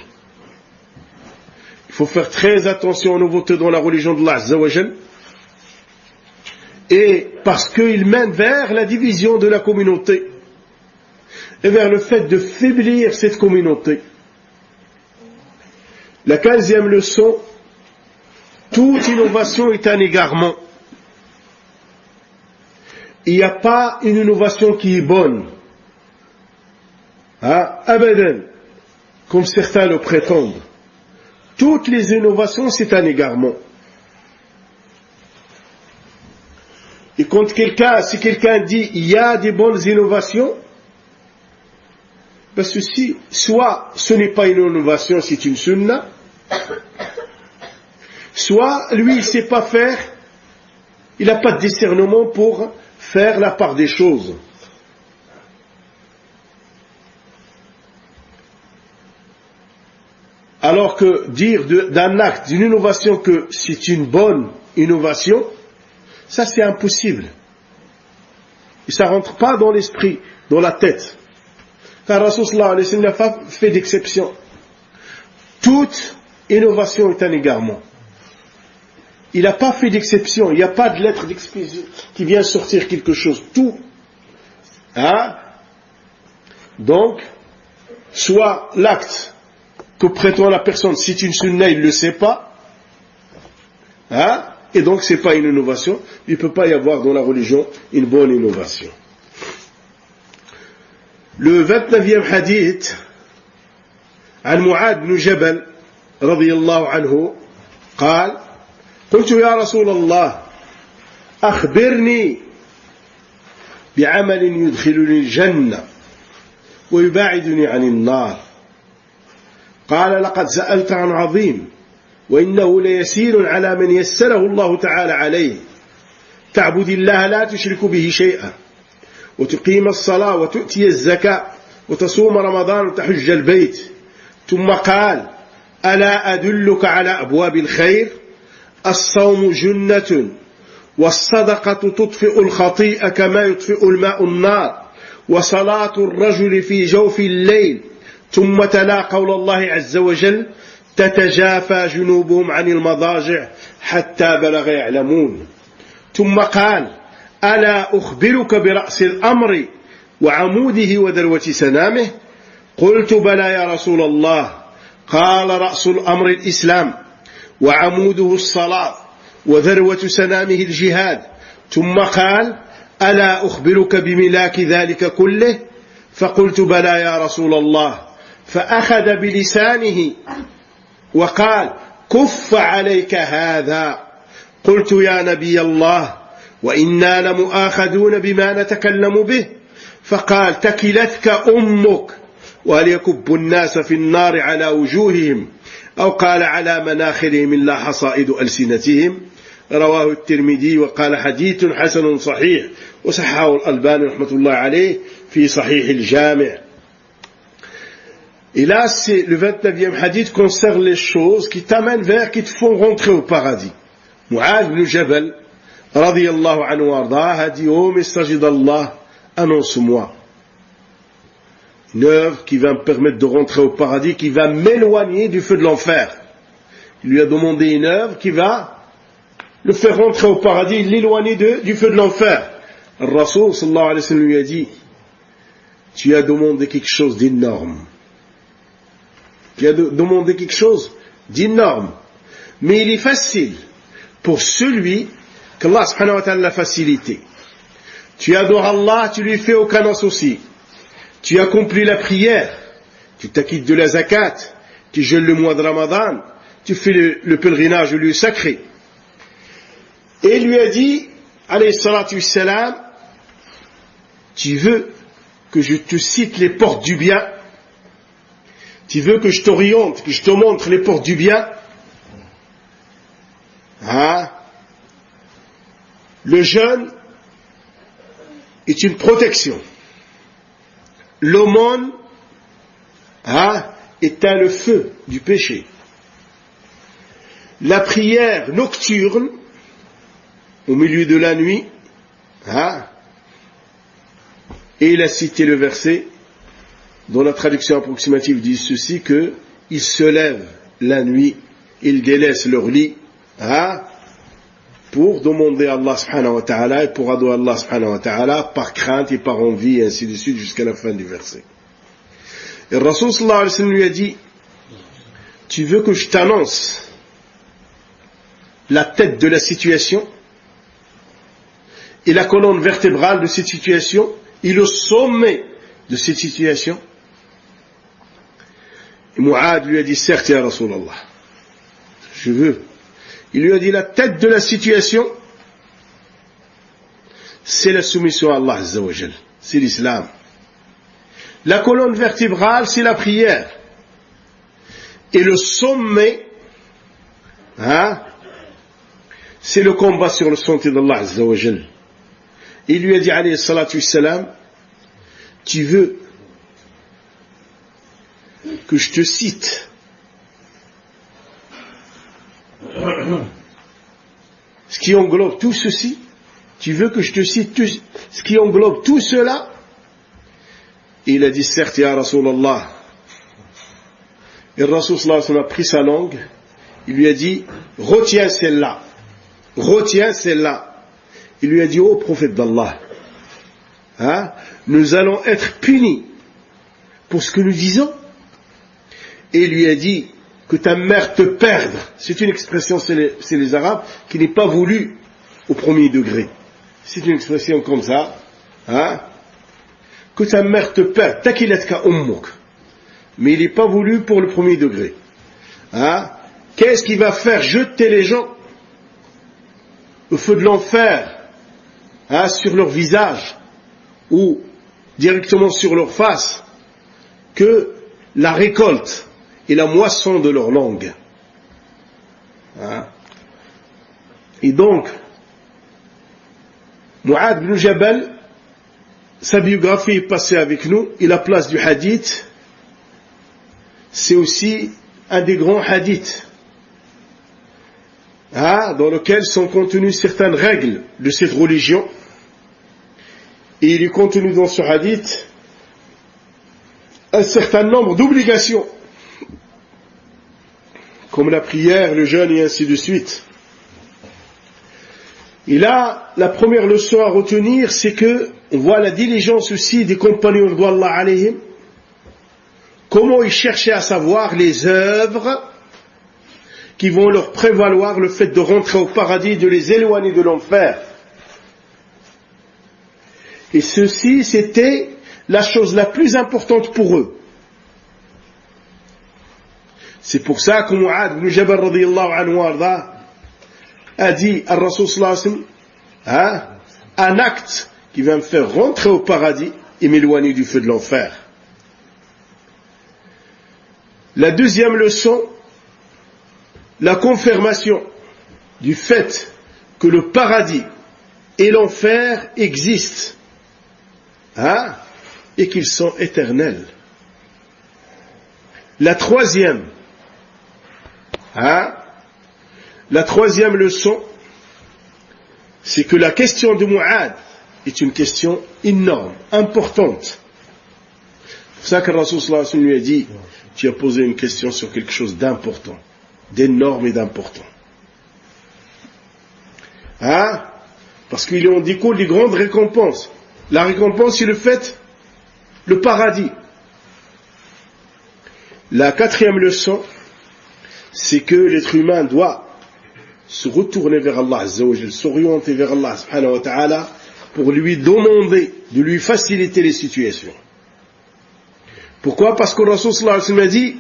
Il faut faire très attention aux nouveautés dans la religion d'Allah Azza wa Jal, et parce qu'ils mènent vers la division de la communauté et vers le fait de faiblir cette communauté. La 15e leçon, toute innovation est un égarement. Il n'y a pas une innovation qui est bonne, abadan, comme certains le prétendent. Toutes les innovations, c'est un égarement. Et quand si quelqu'un dit il y a des bonnes innovations, parce que soit ce n'est pas une innovation, c'est une sunna, soit lui il ne sait pas faire, il n'a pas de discernement pour faire la part des choses. Alors que dire d'un acte, d'une innovation que c'est une bonne innovation, ça c'est impossible. Et ça ne rentre pas dans l'esprit, dans la tête. Car Rasul sallallahu alayhi wa sallam n'a pas fait d'exception. Toute innovation est un égarement. Il n'a pas fait d'exception, il n'y a pas de lettre d'excuse qui vient sortir quelque chose. Tout. Donc, soit l'acte que prétend la personne, c'est une sunna, il ne le sait pas, et donc ce n'est pas une innovation, il ne peut pas y avoir dans la religion une bonne innovation. Le 29e hadith, عن معاذ بن جبل رضي الله عنه قال قلت يا رسول الله أخبرني بعمل يدخلني الجنة ويباعدني عن النار قال لقد سألت عن عظيم وإنه ليسير على من يسره الله تعالى عليه تعبد الله لا تشرك به شيئا وتقيم الصلاة وتؤتي الزكاة وتصوم رمضان وتحج البيت. ثم قال: ألا أدلك على أبواب الخير؟ الصوم جنة والصدقة تطفئ الخطيئة كما يطفئ الماء النار وصلاة الرجل في جوف الليل. ثم تلا قول الله عز وجل: تتجافى جنوبهم عن المضاجع حتى بلغ يعلمون. ثم قال: ألا أخبرك برأس الأمر وعموده وذروة سنامه؟ قلت: بلى يا رسول الله. قال: رأس الأمر الإسلام وعموده الصلاة وذروة سنامه الجهاد. ثم قال: ألا أخبرك بملاك ذلك كله؟ فقلت: بلى يا رسول الله. فأخذ بلسانه وقال: كف عليك هذا. قلت: يا نبي الله، وإنا لمؤاخذون بما نتكلم به. فقال: تكلتك أمك، وهل يكب الناس في النار على وجوههم أو قال على مناخرهم إلا حصائد ألسنتهم. رواه الترمذي وقال: حديث حسن صحيح، وصححه الألباني رحمة الله عليه في صحيح الجامع. Et là, le 29e hadith concerne les choses qui t'amènent vers, qui te font rentrer au paradis. Mu'adh ibn Jabal, radiyallahu anhu warda, a dit: oh messager d'Allah, annonce-moi une œuvre qui va me permettre de rentrer au paradis, qui va m'éloigner du feu de l'enfer. Il lui a demandé une œuvre qui va le faire rentrer au paradis, l'éloigner du feu de l'enfer. Le Rasoul sallallahu alayhi wa sallam lui a dit: tu as demandé quelque chose d'énorme. Tu as demandé quelque chose d'énorme. Mais il est facile pour celui qu'Allah subhanahu wa ta'ala l'a facilité. Tu adores Allah, tu lui fais aucun associé. Tu accomplis la prière, tu t'acquittes de la zakat, tu jeûnes le mois de Ramadan, tu fais le pèlerinage au lieu sacré. Et il lui a dit, alayhi salatu wassalam, tu veux que je te cite les portes du bien? Tu veux que je t'oriente, que je te montre les portes du bien? Hein? Le jeûne est une protection. L'aumône éteint le feu du péché. La prière nocturne, au milieu de la nuit, et il a cité le verset dont la traduction approximative dit ceci, que ils se lèvent la nuit, ils délaissent leur lit pour demander à Allah subhanahu wa ta'ala et pour adorer Allah subhanahu wa ta'ala par crainte et par envie, et ainsi de suite jusqu'à la fin du verset. Et le Rasoul sallallahu alayhi wa sallam lui a dit: tu veux que je t'annonce la tête de la situation et la colonne vertébrale de cette situation et le sommet de cette situation? Et Mu'adh lui a dit: certes ya Rasulallah, je veux. Il lui a dit: la tête de la situation, c'est la soumission à Allah Azza wa Jal, c'est l'islam. La colonne vertébrale, c'est la prière. Et le sommet, c'est le combat sur le sentier d'Allah Azza wa Jal. Il lui a dit, alayhi salatu wassalam, tu veux que je te cite ce qui englobe tout ceci? Tu veux que je te cite tout ce qui englobe tout cela? Et il a dit: certes ya Rasulallah. Et le Rasul sallallahu alayhi wa sallam a pris sa langue, il lui a dit: retiens celle-là, retiens celle-là. Il lui a dit: ô prophète d'Allah, nous allons être punis pour ce que nous disons. Et il lui a dit: que ta mère te perde. C'est une expression, c'est les Arabes, qui n'est pas voulue au premier degré. C'est une expression comme ça, que ta mère te perde, takilatka ummuk. Mais il n'est pas voulu pour le premier degré. Qu'est-ce qui va faire jeter les gens au feu de l'enfer, sur leur visage ou directement sur leur face, que la récolte et la moisson de leur langue. Et donc, Mu'adh ibn Jabal sa biographie est passée avec nous, et la place du hadith, c'est aussi un des grands hadiths, dans lequel sont contenues certaines règles de cette religion. Et il est contenu dans ce hadith un certain nombre d'obligations, comme la prière, le jeûne et ainsi de suite. Et là, la première leçon à retenir, c'est que on voit la diligence aussi des compagnons d'Allah alayhim, comment ils cherchaient à savoir les œuvres qui vont leur prévaloir le fait de rentrer au paradis, de les éloigner de l'enfer. Et ceci, c'était la chose la plus importante pour eux. C'est pour ça que Mu'adh ibn Jabal radiyallahu anhu arda a dit à Rasul sallallahu alayhi wa sallam, un acte qui va me faire rentrer au paradis et m'éloigner du feu de l'enfer. La deuxième leçon, la confirmation du fait que le paradis et l'enfer existent, et qu'ils sont éternels. La troisième leçon, c'est que la question de Mu'adh est une question énorme, importante. C'est pour ça que le Rasul sallallahu alayhi wa sallam lui a dit, tu as posé une question sur quelque chose d'important, d'énorme et d'important. Parce qu'il en découle des grandes récompenses. La récompense, c'est le paradis. La quatrième leçon, c'est que l'être humain doit se retourner vers Allah Azza wa Jal, s'orienter vers Allah subhanahu wa ta'ala pour lui demander de lui faciliter les situations. Pourquoi? Parce que le Rasul sallallahu alayhi wa sallam a dit,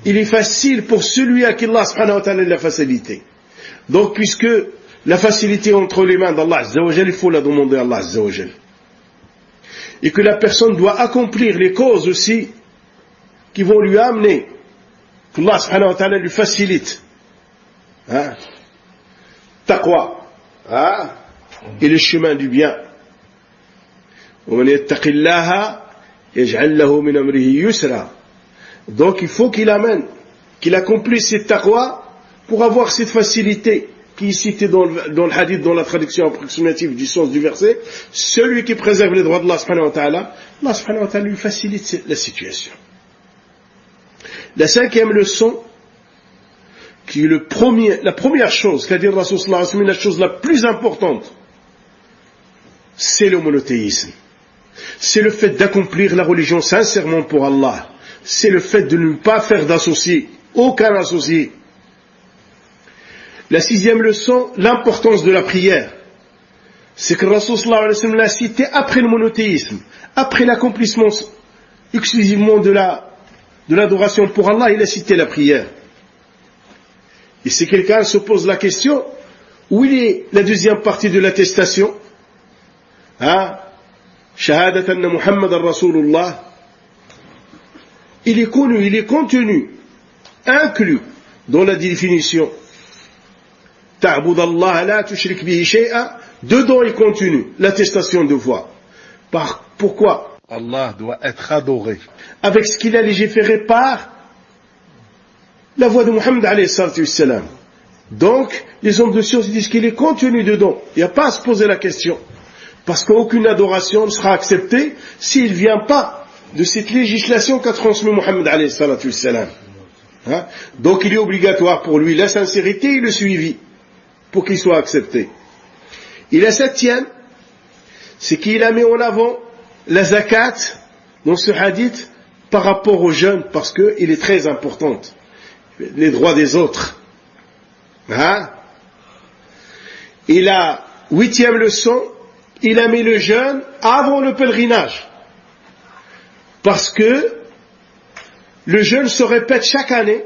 il est facile pour celui à qui Allah subhanahu wa ta'ala l'a facilité. Donc, puisque la facilité est entre les mains d'Allah Azza wa Jal, il faut la demander à Allah Azza wa Jal. Et que la personne doit accomplir les causes aussi qui vont lui amener que Allah subhanahu wa ta'ala lui facilite. Taqwa. Et le chemin du bien. Donc il faut qu'il accomplisse cette taqwa pour avoir cette facilité qui est citée dans le hadith, dans la traduction approximative du sens du verset. Celui qui préserve les droits d'Allah subhanahu wa ta'ala, Allah subhanahu wa ta'ala lui facilite la situation. La cinquième leçon, qui est la première chose qu'a dit le Rasul sallallahu alayhi wa sallam, la chose la plus importante, c'est le monothéisme. C'est le fait d'accomplir la religion sincèrement pour Allah. C'est le fait de ne pas faire d'associé, aucun associé. La sixième leçon, l'importance de la prière. C'est que le Rasul sallallahu alayhi wa sallam l'a cité après le monothéisme, après l'accomplissement exclusivement de l'adoration pour Allah, il a cité la prière. Et si quelqu'un se pose la question, où est la deuxième partie de l'attestation? Shahadat anna Muhammadan Rasulullah. Il est connu, il est contenu, inclus dans la définition. Ta'bud Allah la tushrik bihi shay'a. Dedans est contenu l'attestation de foi. Pourquoi? Allah doit être adoré avec ce qu'il a légiféré par la voix de Muhammad alayhi salatu wassalam. Donc, les hommes de science disent qu'il est contenu dedans. Il n'y a pas à se poser la question. Parce qu'aucune adoration ne sera acceptée s'il ne vient pas de cette législation qu'a transmis Muhammad alayhi salatu wassalam. Donc, il est obligatoire pour lui la sincérité et le suivi pour qu'il soit accepté. Et la septième, c'est qu'il a mis en avant la zakat dans ce hadith par rapport aux jeunes, parce qu'il est très importante. Les droits des autres. Et la huitième leçon, il a mis le jeûne avant le pèlerinage. Parce que le jeûne se répète chaque année.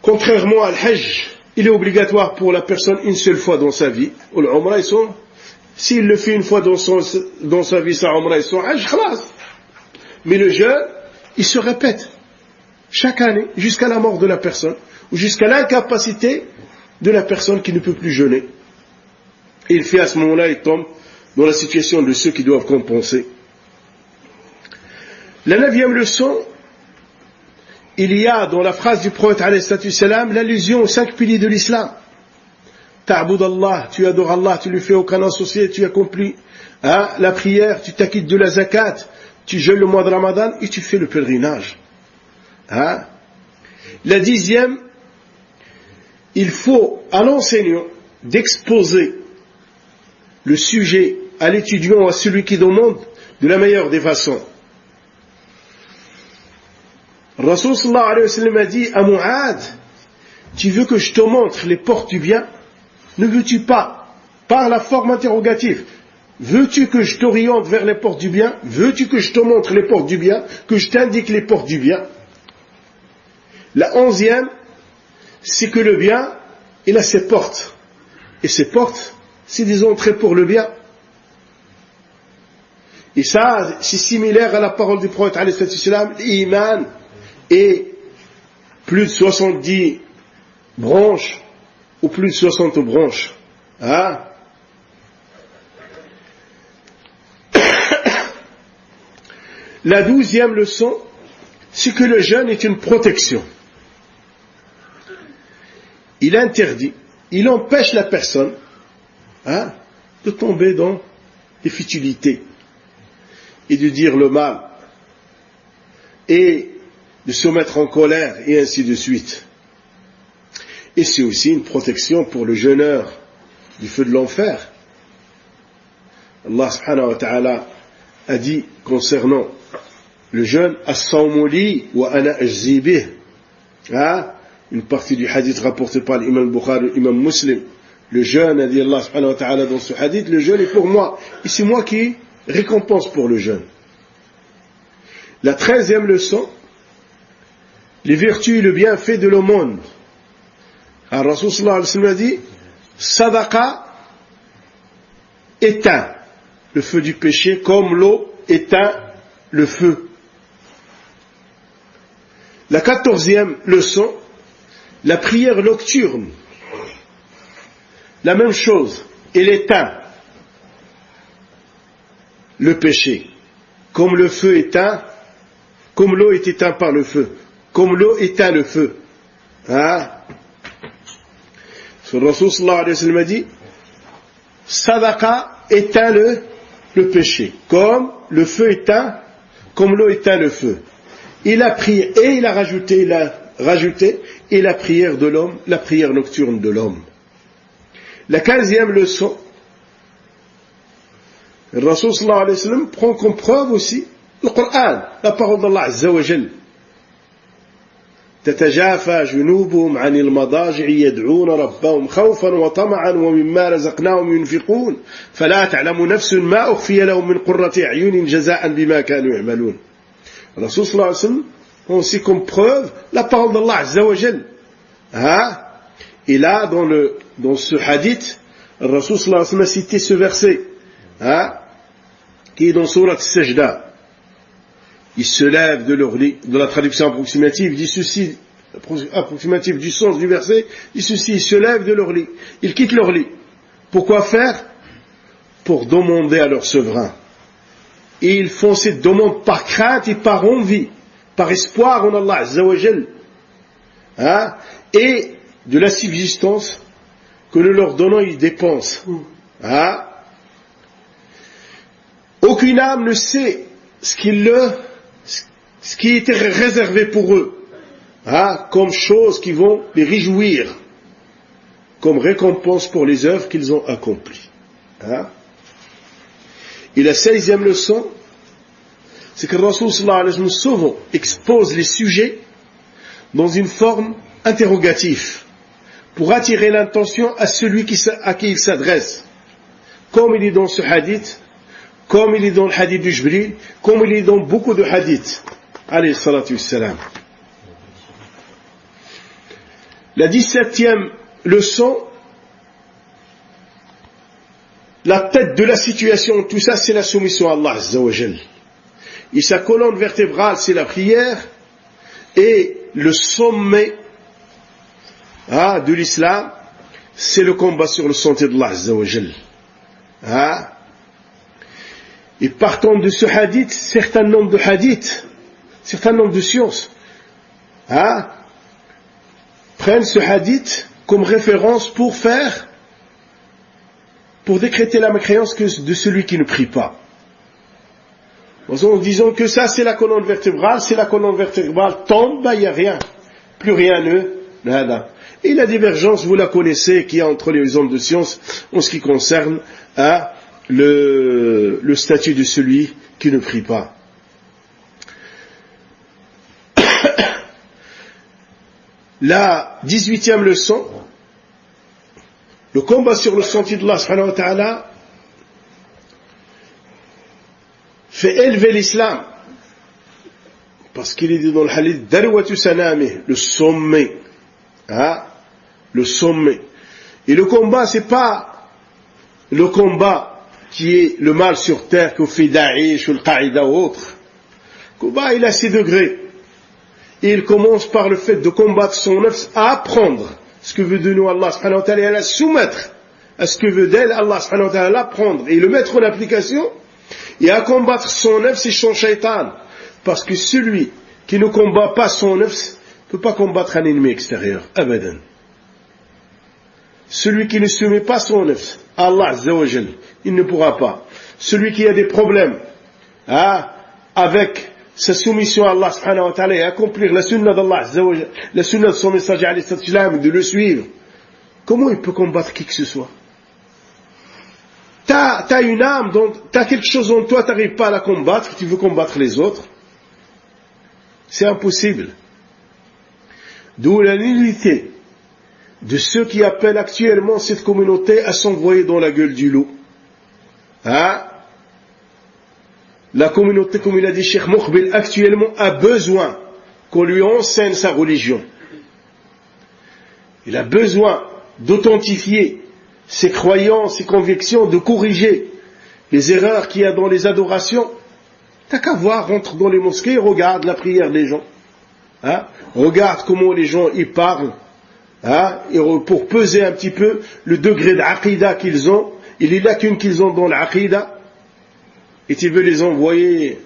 Contrairement à l'Hajj, il est obligatoire pour la personne une seule fois dans sa vie. Ou l'Umrah, s'il le fait une fois dans sa vie, sa Umrah et son Hajj, khalas. Mais le jeûne, il se répète chaque année jusqu'à la mort de la personne, ou jusqu'à l'incapacité de la personne qui ne peut plus jeûner. Et il fait à ce moment-là, il tombe dans la situation de ceux qui doivent compenser. La 9e leçon, il y a dans la phrase du prophète alayhi salatu wassalam l'allusion aux 5 piliers de l'islam. Ta'bud Allah, tu adores Allah, tu lui fais aucun associé, tu accomplis la prière, tu t'acquittes de la zakat, tu jeûnes le mois de Ramadan et tu fais le pèlerinage. La 10e, il faut à l'enseignant d'exposer le sujet à l'étudiant ou à celui qui demande de la meilleure des façons. Rasul sallallahu alayhi wa sallam a dit à Mu'ad, tu veux que je te montre les portes du bien? Ne veux-tu pas, par la forme interrogative, veux-tu que je t'oriente vers les portes du bien? Veux-tu que je te montre les portes du bien? Que je t'indique les portes du bien? La 11e, c'est que le bien, il a ses portes. Et ces portes, c'est des entrées pour le bien. Et ça, c'est similaire à la parole du prophète alayhi salam, l'iman et plus de 70 branches ou plus de 60 branches. La 12e leçon, c'est que le jeûne est une protection. Il interdit, il empêche la personne de tomber dans des futilités et de dire le mal et de se mettre en colère et ainsi de suite. Et c'est aussi une protection pour le jeûneur du feu de l'enfer. Allah subhanahu wa ta'ala a dit concernant le jeûne, as-sawmu li wa ana ajzi bih. Une partie du hadith rapporté par l'imam Bukhari, l'imam Muslim. Le jeûne, a dit Allah subhanahu wa ta'ala dans ce hadith, le jeûne est pour moi. Et c'est moi qui récompense pour le jeûne. La 13e leçon, les vertus et le bienfait de l'aumône. Alors, Rasul sallallahu alayhi wa sallam a dit, sadaqa éteint le feu du péché comme l'eau éteint le feu. La 14e leçon, la prière nocturne. La même chose, elle éteint le péché, comme le feu éteint, comme l'eau est éteinte par le feu, comme l'eau éteint le feu. Le Rasul sallallahu alayhi wa sallam a dit, sadaqa éteint le péché, comme le feu éteint, comme l'eau éteint le feu. Il a prié, et il a rajouté, et la prière de l'homme, la prière nocturne de l'homme. La 15e leçon, le Rasul sallallahu alayhi wa sallam prend comme preuve aussi le Coran, la parole d'Allah azza wa jal. تتجافى جنوبهم عن المضاجع يدعون ربهم خوفا وطمعا ومما رزقناهم ينفقون فلا تعلم نفس ما أخفي لهم من قرة أعين جزاء بما كانوا يعملون. Rasul sallallahu alayhi wa sallam prend aussi comme preuve la parole d'Allah azza wa jal. Et là, dans ce hadith, le Rasul sallallahu alayhi wa sallam a cité ce verset, qui est dans Surat Sajda. Ils se lèvent de leur lit, dans la traduction approximative, dit ceci, approximative du sens du verset, dit ceci, ils se lèvent de leur lit, ils quittent leur lit. Pourquoi faire? Pour demander à leur souverain. Et ils font cette demande par crainte et par envie, par espoir en Allah azza wa jal. Et de la subsistance que nous leur donnons, ils dépensent. Aucune âme ne sait ce qui était réservé pour eux, comme choses qui vont les réjouir, comme récompense pour les œuvres qu'ils ont accomplies. Et la 16e leçon, c'est que le Rasul sallallahu alayhi wa sallam souvent expose les sujets dans une forme interrogative, pour attirer l'attention à celui à qui il s'adresse, comme il est dans ce hadith, comme il est dans le hadith du Jibril, comme il est dans beaucoup de hadiths. Alayhi salatu wassalam. La 17e leçon, la tête de la situation, tout ça c'est la soumission à Allah azza wa jal. Et sa colonne vertébrale c'est la prière, et le sommet de l'islam c'est le combat sur le sentier d'Allah azza wa jal. Et partant de ce hadith, certain nombre de hadiths, certain nombre de sciences, prennent ce hadith comme référence pour décréter la mécréance de celui qui ne prie pas. En disant que ça c'est la colonne vertébrale, si la colonne vertébrale tombe, il n'y a rien, plus rien nada. Et la divergence, vous la connaissez, qu'il y a entre les hommes de science en ce qui concerne le statut de celui qui ne prie pas. La 18e leçon, le combat sur le sentier d'Allah subhanahu wa ta'ala fait élever l'islam, parce qu'il est dit dans le hadith darwatu sanami, le sommet, le sommet. Et le combat, c'est pas le combat qui est le mal sur terre que fait Daesh ou le Qaïda ou autre. Le combat, il a ses degrés. Et il commence par le fait de combattre son nafs, à apprendre ce que veut de nous Allah subhanahu wa ta'ala, et à la soumettre à ce que veut d'elle Allah subhanahu wa ta'ala, l'apprendre et le mettre en application, et à combattre son nafs et son shaitan. Parce que celui qui ne combat pas son nafs ne peut pas combattre un ennemi extérieur, abadan. Celui qui ne soumet pas son nafs à Allah azza wa jal, il ne pourra pas. Celui qui a des problèmes avec sa soumission à Allah subhanahu wa ta'ala et accomplir la sunna d'Allah azza wa jal, la sunna de son messager alayhi salam, de le suivre, comment il peut combattre qui que ce soit? T'as une âme, t'as quelque chose en toi, t'arrives pas à la combattre, tu veux combattre les autres, c'est impossible. D'où la nullité de ceux qui appellent actuellement cette communauté à s'envoyer dans la gueule du loup. La communauté, comme il a dit Cheikh Moukbil, actuellement a besoin qu'on lui enseigne sa religion. Il a besoin d'authentifier ses croyances, ses convictions, de corriger les erreurs qu'il y a dans les adorations. T'as qu'à voir, rentre dans les mosquées, regarde la prière des gens. Regarde comment les gens y parlent. Et pour peser un petit peu le degré d'aqida qu'ils ont, et les lacunes qu'ils ont dans l'aqida, et tu veux les envoyer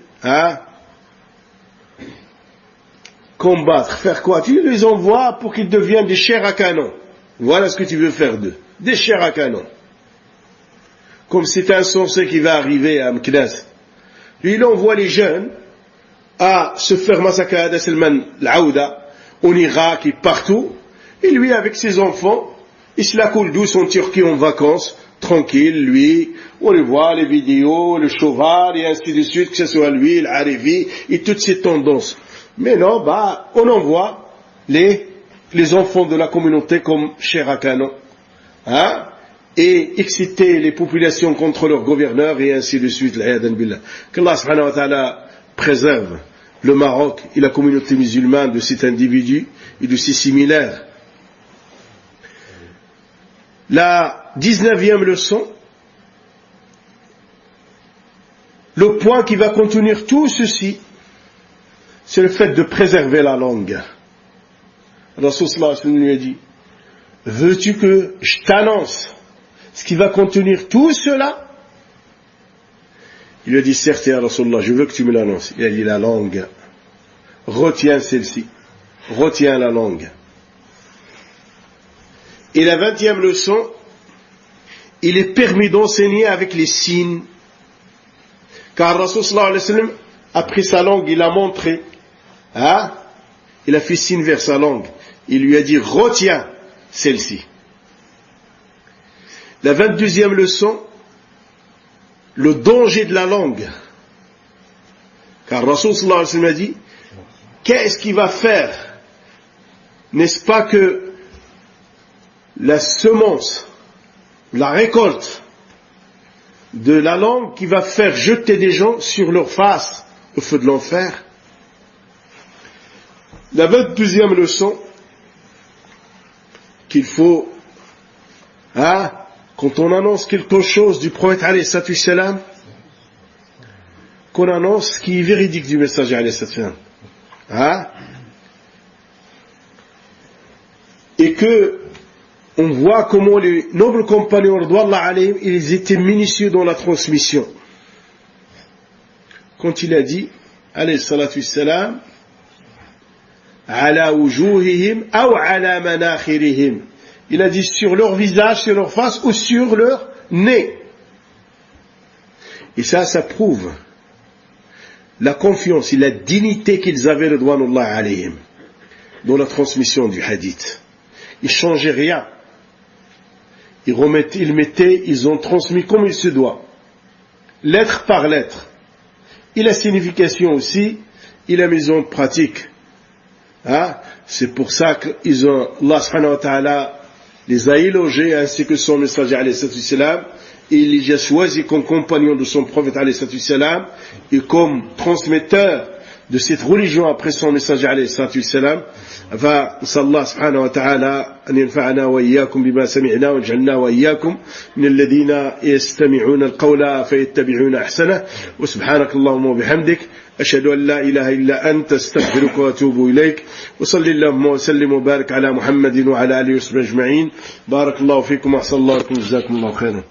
combattre, faire quoi? Tu les envoies pour qu'ils deviennent des chairs à canon. Voilà ce que tu veux faire d'eux, des chairs à canon. Comme c'est insensé qui va arriver à Mknas. Lui, il envoie les jeunes à se faire massacrer à Salman l'Aouda, en Irak et partout. Et lui, avec ses enfants, il se la coule douce en Turquie en vacances, tranquille, lui. On le voit, les vidéos, le cheval, et ainsi de suite, que ce soit lui, l'Arevi, et toutes ces tendances. Mais non, on envoie les enfants de la communauté comme chair à canon. Et exciter les populations contre leurs gouverneurs, et ainsi de suite. Qu'Allah subhanahu wa ta'ala préserve le Maroc et la communauté musulmane de cet individu et de ses similaires. La 19e leçon, le point qui va contenir tout ceci, c'est le fait de préserver la langue. Rasul sallallahu alayhi wa sallam lui a dit, veux-tu que je t'annonce ce qui va contenir tout cela? Il lui a dit, certes, ya Rasulullah, je veux que tu me l'annonces. Il a dit, la langue. Retiens celle-ci. Retiens la langue. Et la 20e leçon, il est permis d'enseigner avec les signes. Car Rasul sallallahu alayhi wa sallam a pris sa langue, il a montré. Il a fait signe vers sa langue. Il lui a dit, retiens celle-ci. La 22e leçon, le danger de la langue. Car Rasul sallallahu alayhi wa sallam a dit, qu'est-ce qu'il va faire? N'est-ce pas que la semence, la récolte de la langue qui va faire jeter des gens sur leur face au feu de l'enfer? La 22e leçon, qu'il faut, quand on annonce quelque chose du prophète alayhi salatu wassalam, qu'on annonce ce qui est véridique du messager alayhi salatu wassalam. Et que on voit comment les nobles compagnons radouallahu alayhim, ils étaient minutieux dans la transmission. quand il a dit, alayhi salatu wassalam, ala wujuhihim ou ala manakhirihim. Il a dit sur leur visage, sur leur face ou sur leur nez. Et ça prouve la confiance et la dignité qu'ils avaient, ridwanullah alayhim, dans la transmission du hadith. Ils ne changeaient rien. Ils ont transmis comme il se doit, lettre par lettre. Et la signification aussi, et la mise en pratique. C'est pour ça qu'ils ont, Allah subhanahu wa ta'ala les a élogés, ainsi que son messager alayhi salam, et il les a choisis comme compagnons de son prophète alayhi salam, et comme transmetteurs de cette religion après son messager alayhi salam. فنسأل الله سبحانه وتعالى أن ينفعنا وإياكم بما سمعنا ويجعلنا وإياكم من الذين يستمعون القول فيتبعون أحسنه وسبحانك اللهم وبحمدك أشهد أن لا إله إلا أنت استغفرك وأتوب إليك وصل اللهم وسلم وبارك على محمد وعلى آله وصحبه أجمعين بارك الله فيكم وأحسن الله لكم جزاكم الله خيرا.